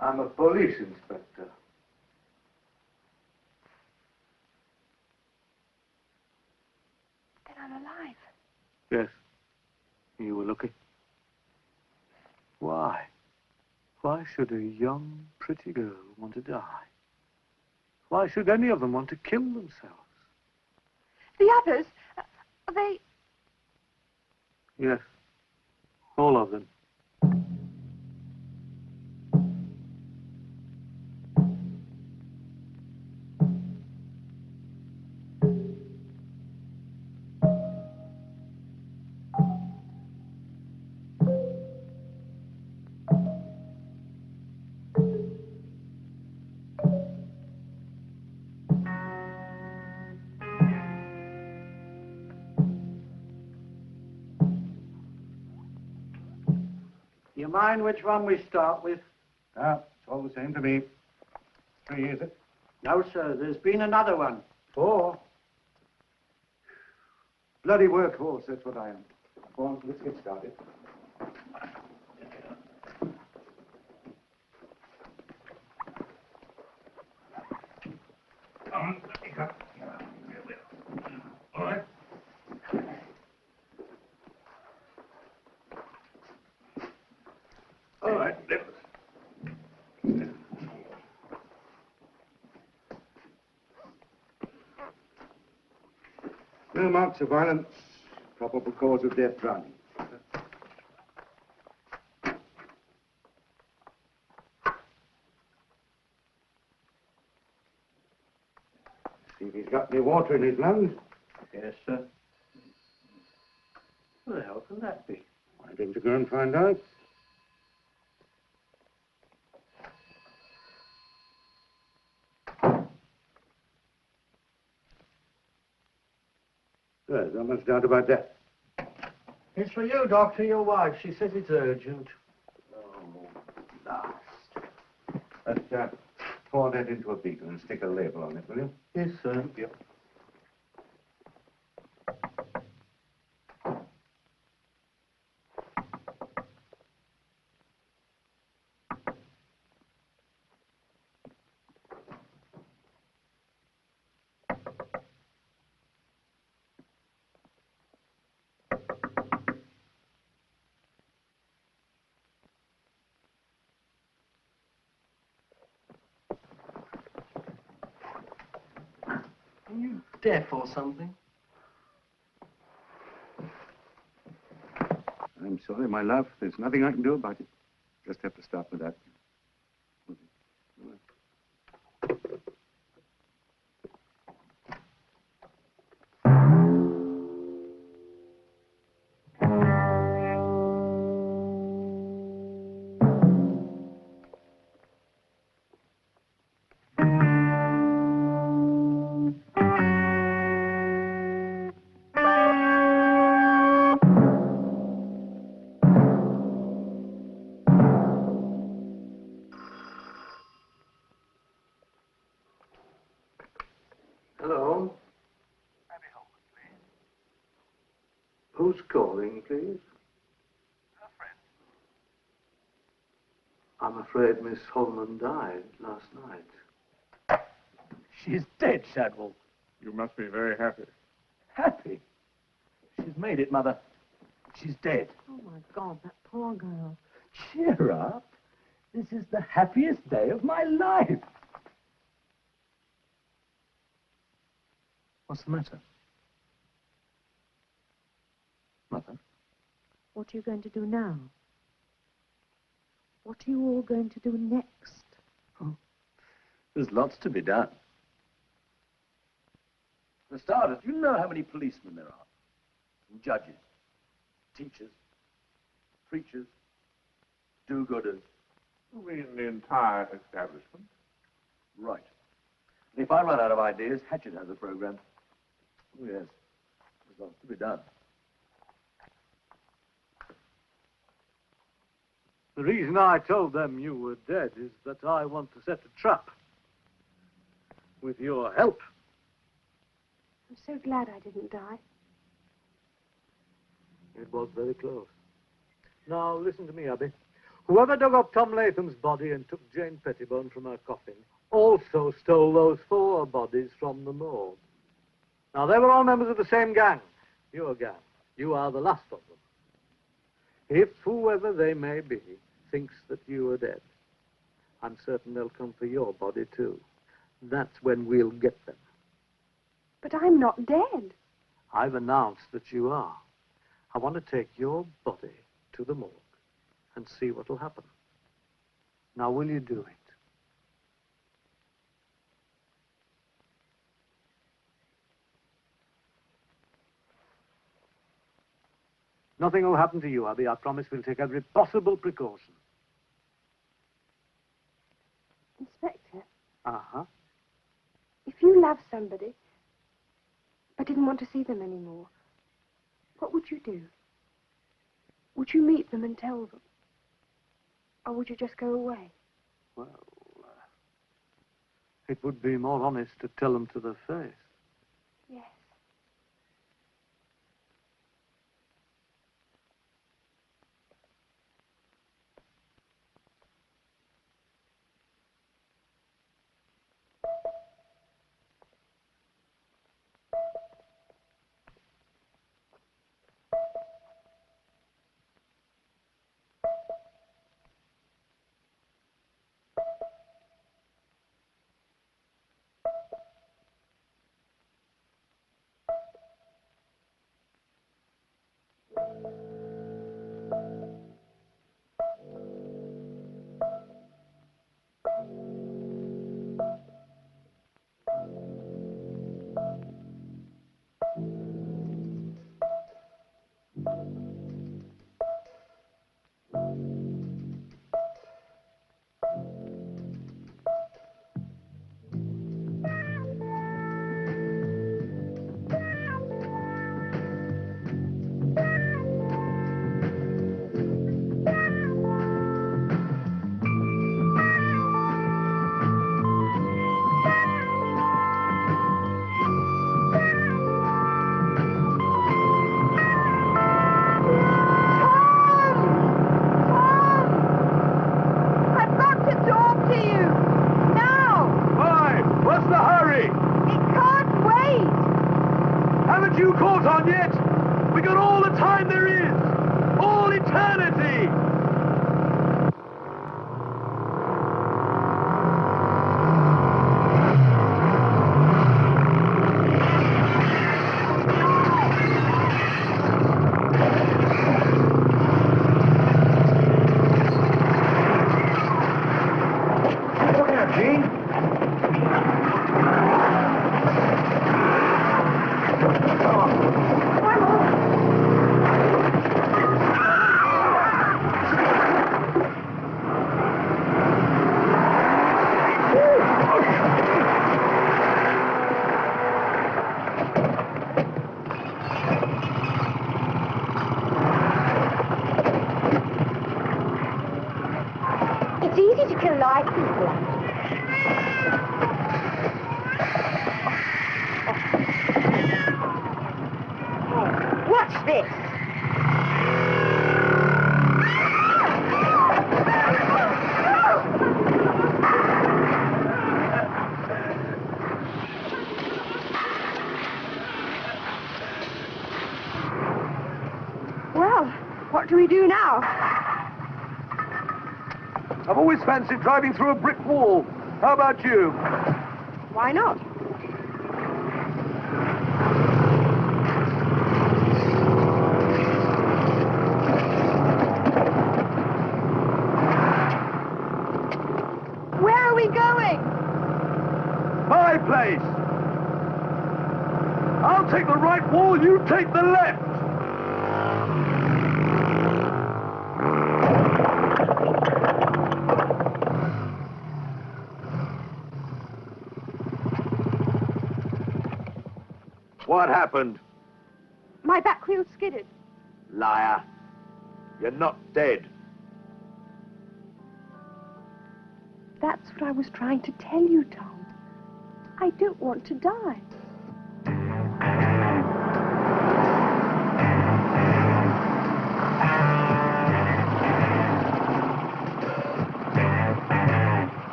[SPEAKER 6] I'm a police inspector.
[SPEAKER 10] Then I'm alive.
[SPEAKER 6] Yes. You were lucky. Why? Why should a young, pretty girl want to die? Why should any of them want to kill themselves?
[SPEAKER 10] The others, are they...
[SPEAKER 6] Yes. All of them.
[SPEAKER 15] you mind which one we start with?
[SPEAKER 14] Ah, it's all the same to me. 3, is it?
[SPEAKER 15] No, sir. There's been another one.
[SPEAKER 14] 4. Bloody workhorse, that's what I am. Go on, let's get started. Come on, let me go. All right. All right, lift. No marks of violence. Probable cause of death, drowning. See if he's got any water in his lungs.
[SPEAKER 15] Yes, sir. What the hell can that be?
[SPEAKER 14] Why didn't you go and find out? There's not much doubt about that.
[SPEAKER 15] It's for you, Doctor, your wife. She says it's urgent.
[SPEAKER 14] Let's pour that into a beaker and stick a label on it, will you?
[SPEAKER 15] Yes, sir.
[SPEAKER 14] Yep.
[SPEAKER 15] Are you deaf or something?
[SPEAKER 14] I'm sorry, my love. There's nothing I can do about it. Just have to start with that.
[SPEAKER 15] Hello? Who's calling, please? I'm afraid Miss Holman died last night.
[SPEAKER 8] She's dead, Shadwell.
[SPEAKER 6] You must be very happy.
[SPEAKER 8] Happy? She's made it, Mother. She's dead.
[SPEAKER 5] Oh, my God, that poor girl.
[SPEAKER 8] Cheer up. This is the happiest day of my life. What's the matter? Mother?
[SPEAKER 5] What are you going to do now? What are you all going to do next?
[SPEAKER 8] Oh, there's lots to be done. For starters, you know how many policemen there are? And judges, teachers, preachers, do-gooders.
[SPEAKER 6] You mean the entire establishment?
[SPEAKER 8] Right. And if I run out of ideas, Hatchet has a program. Oh, yes. There's lots to be done.
[SPEAKER 4] The reason I told them you were dead is that I want to set a trap. With your help.
[SPEAKER 3] I'm so glad I didn't die.
[SPEAKER 4] It was very close. Now, listen to me, Abby. Whoever dug up Tom Latham's body and took Jane Pettibone from her coffin also stole those 4 bodies from the morgue. Now, they were all members of the same gang. Your gang. You are the last of them. If whoever they may be thinks that you are dead, I'm certain they'll come for your body, too. That's when we'll get them.
[SPEAKER 3] But I'm not dead.
[SPEAKER 4] I've announced that you are. I want to take your body to the morgue and see what will happen. Now, will you do it? Nothing will happen to you, Abby. I promise we'll take every possible precaution.
[SPEAKER 3] Inspector,
[SPEAKER 4] Uh-huh.
[SPEAKER 3] if you love somebody but didn't want to see them anymore, what would you do? Would you meet them and tell them?
[SPEAKER 10] Or would you just go away?
[SPEAKER 4] Well, it would be more honest to tell them to their face.
[SPEAKER 10] Yes.
[SPEAKER 8] You caught on yet? We got all the time there is! All eternity!
[SPEAKER 16] Look out, Gene!
[SPEAKER 3] It's easy to kill live people. What's this?
[SPEAKER 10] Well, what do we do now?
[SPEAKER 8] I've always fancied driving through a brick wall. How about you?
[SPEAKER 10] Why not? Where are we going?
[SPEAKER 8] My place! I'll take the right wall, you take the left! What happened?
[SPEAKER 10] My back wheel skidded.
[SPEAKER 8] Liar. You're not dead.
[SPEAKER 10] That's what I was trying to tell you, Tom. I don't want to die.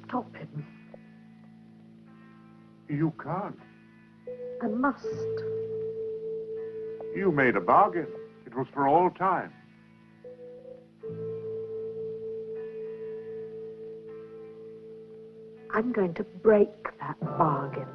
[SPEAKER 5] Stop him.
[SPEAKER 6] You can't.
[SPEAKER 5] I must.
[SPEAKER 6] You made a bargain. It was for all time.
[SPEAKER 5] I'm going to break that bargain.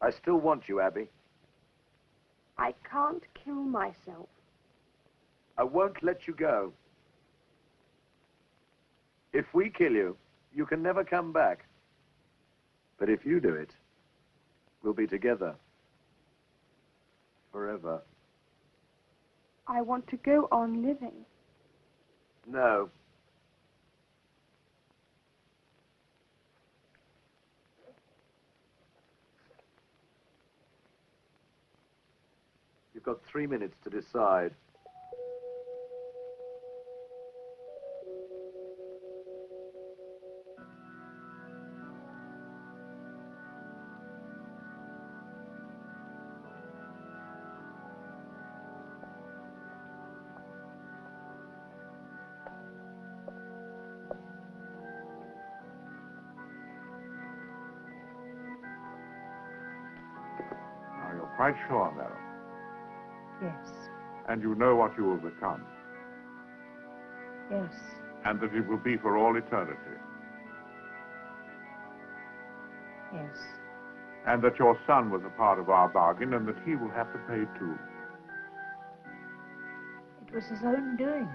[SPEAKER 8] I still want you, Abby.
[SPEAKER 10] I can't kill myself.
[SPEAKER 8] I won't let you go. If we kill you, you can never come back. But if you do it, we'll be together. Forever.
[SPEAKER 10] I want to go on living.
[SPEAKER 8] No. You've got 3 minutes to decide.
[SPEAKER 6] Now, you're quite sure, Meryl.
[SPEAKER 7] Yes,
[SPEAKER 6] And you know what you will become.
[SPEAKER 7] yes,
[SPEAKER 6] And that it will be for all eternity.
[SPEAKER 7] yes.
[SPEAKER 6] And that your son was a part of our bargain and that he will have to pay too.
[SPEAKER 7] It was his own doing.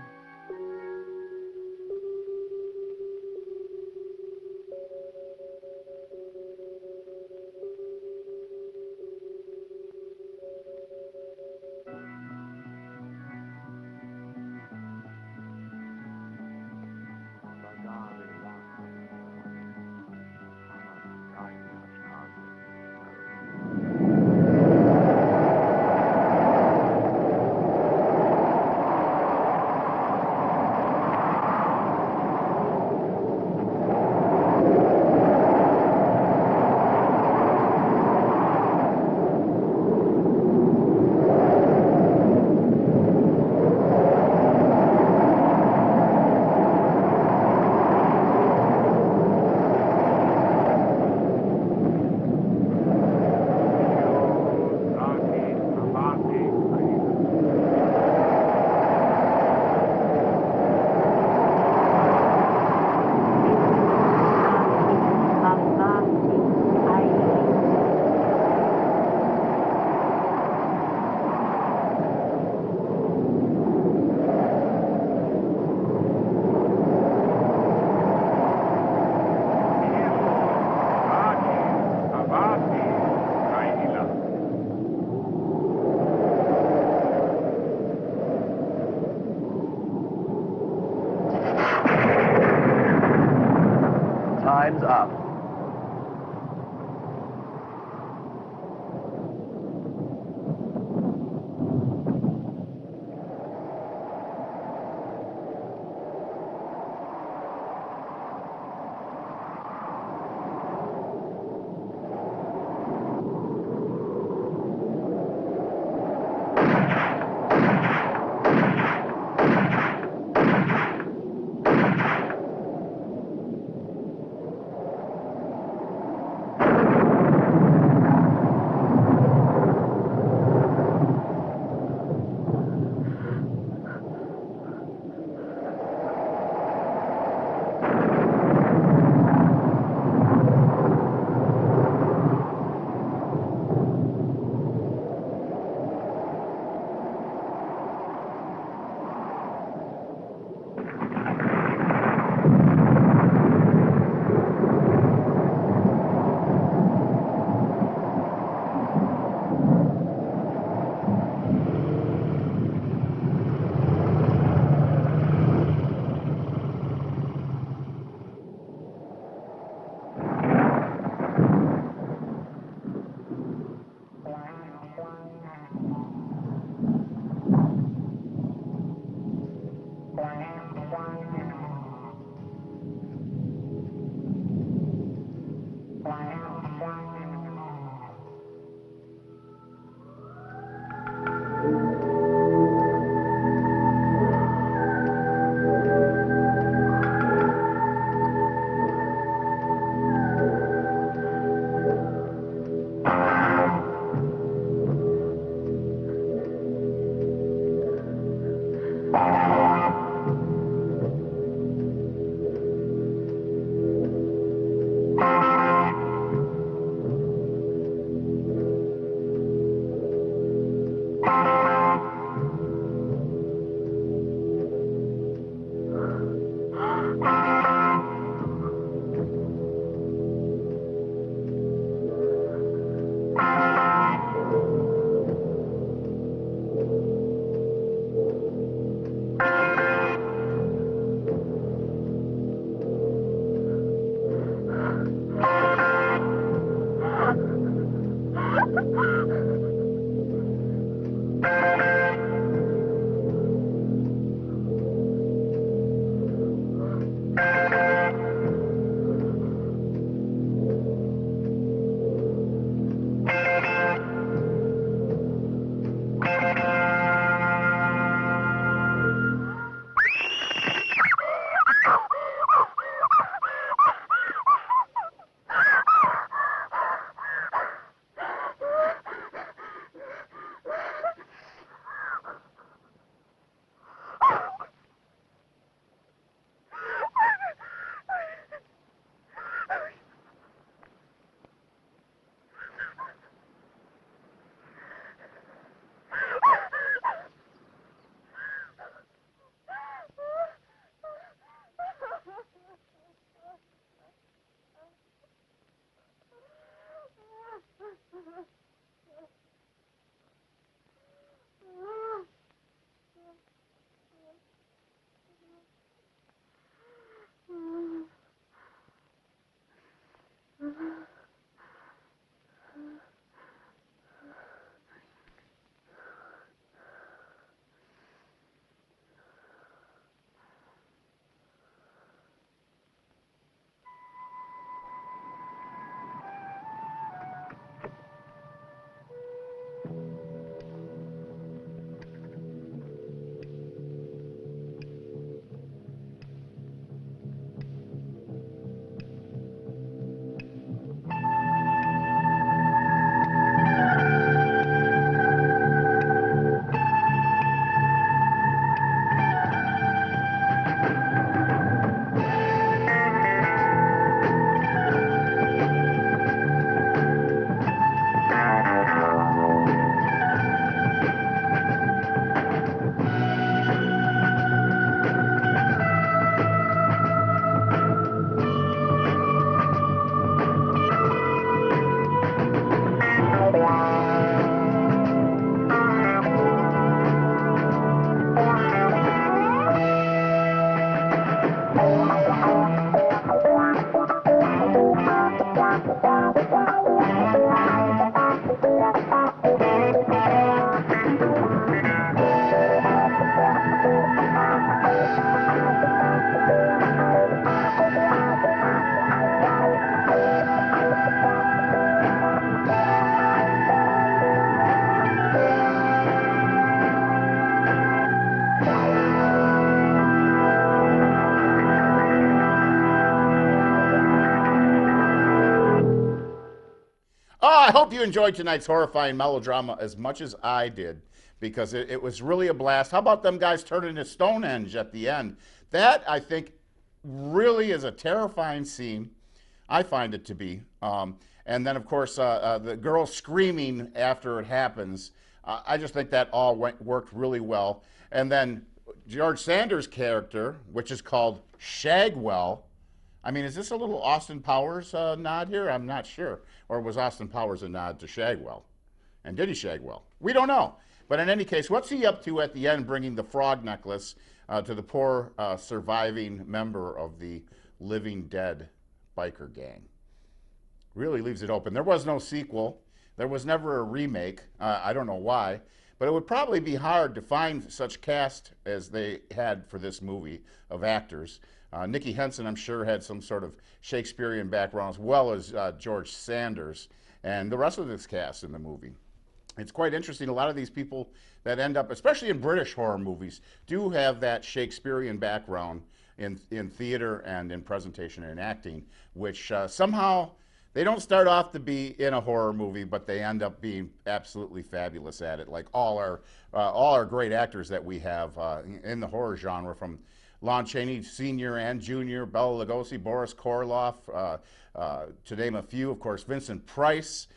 [SPEAKER 1] Oh, I hope you enjoyed tonight's horrifying melodrama as much as I did, because it was really a blast. How about them guys turning to Stonehenge at the end? That, I think, really is a terrifying scene. I find it to be. And then, of course, the girl screaming after it happens. I just think that all worked really well. And then George Sanders' character, which is called Shagwell. I mean, is this a little Austin Powers nod here? I'm not sure. Or was Austin Powers a nod to Shagwell? And did he Shagwell? We don't know. But in any case, what's he up to at the end, bringing the frog necklace to the poor surviving member of the Living Dead biker gang? Really leaves it open. There was no sequel. There was never a remake. I don't know why. But it would probably be hard to find such cast as they had for this movie of actors. Nicky Henson, I'm sure, had some sort of Shakespearean background, as well as George Sanders and the rest of this cast in the movie. It's quite interesting. A lot of these people that end up, especially in British horror movies, do have that Shakespearean background in theater and in presentation and acting, which somehow they don't start off to be in a horror movie, but they end up being absolutely fabulous at it, like all our great actors that we have in the horror genre, from Lon Chaney Sr. and Jr., Bela Lugosi, Boris Karloff, to name a few. Of course, Vincent Price,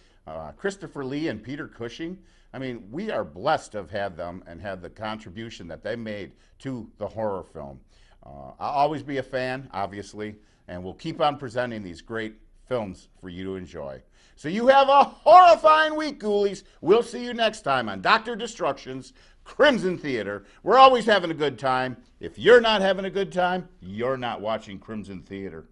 [SPEAKER 1] Christopher Lee, and Peter Cushing. I mean, we are blessed to have had them and had the contribution that they made to the horror film. I'll always be a fan, obviously, and we'll keep on presenting these great films for you to enjoy. So you have a horrifying week, ghoulies. We'll see you next time on Dr. Destruction's Crimson Theater. We're always having a good time. If you're not having a good time, you're not watching Crimson Theater.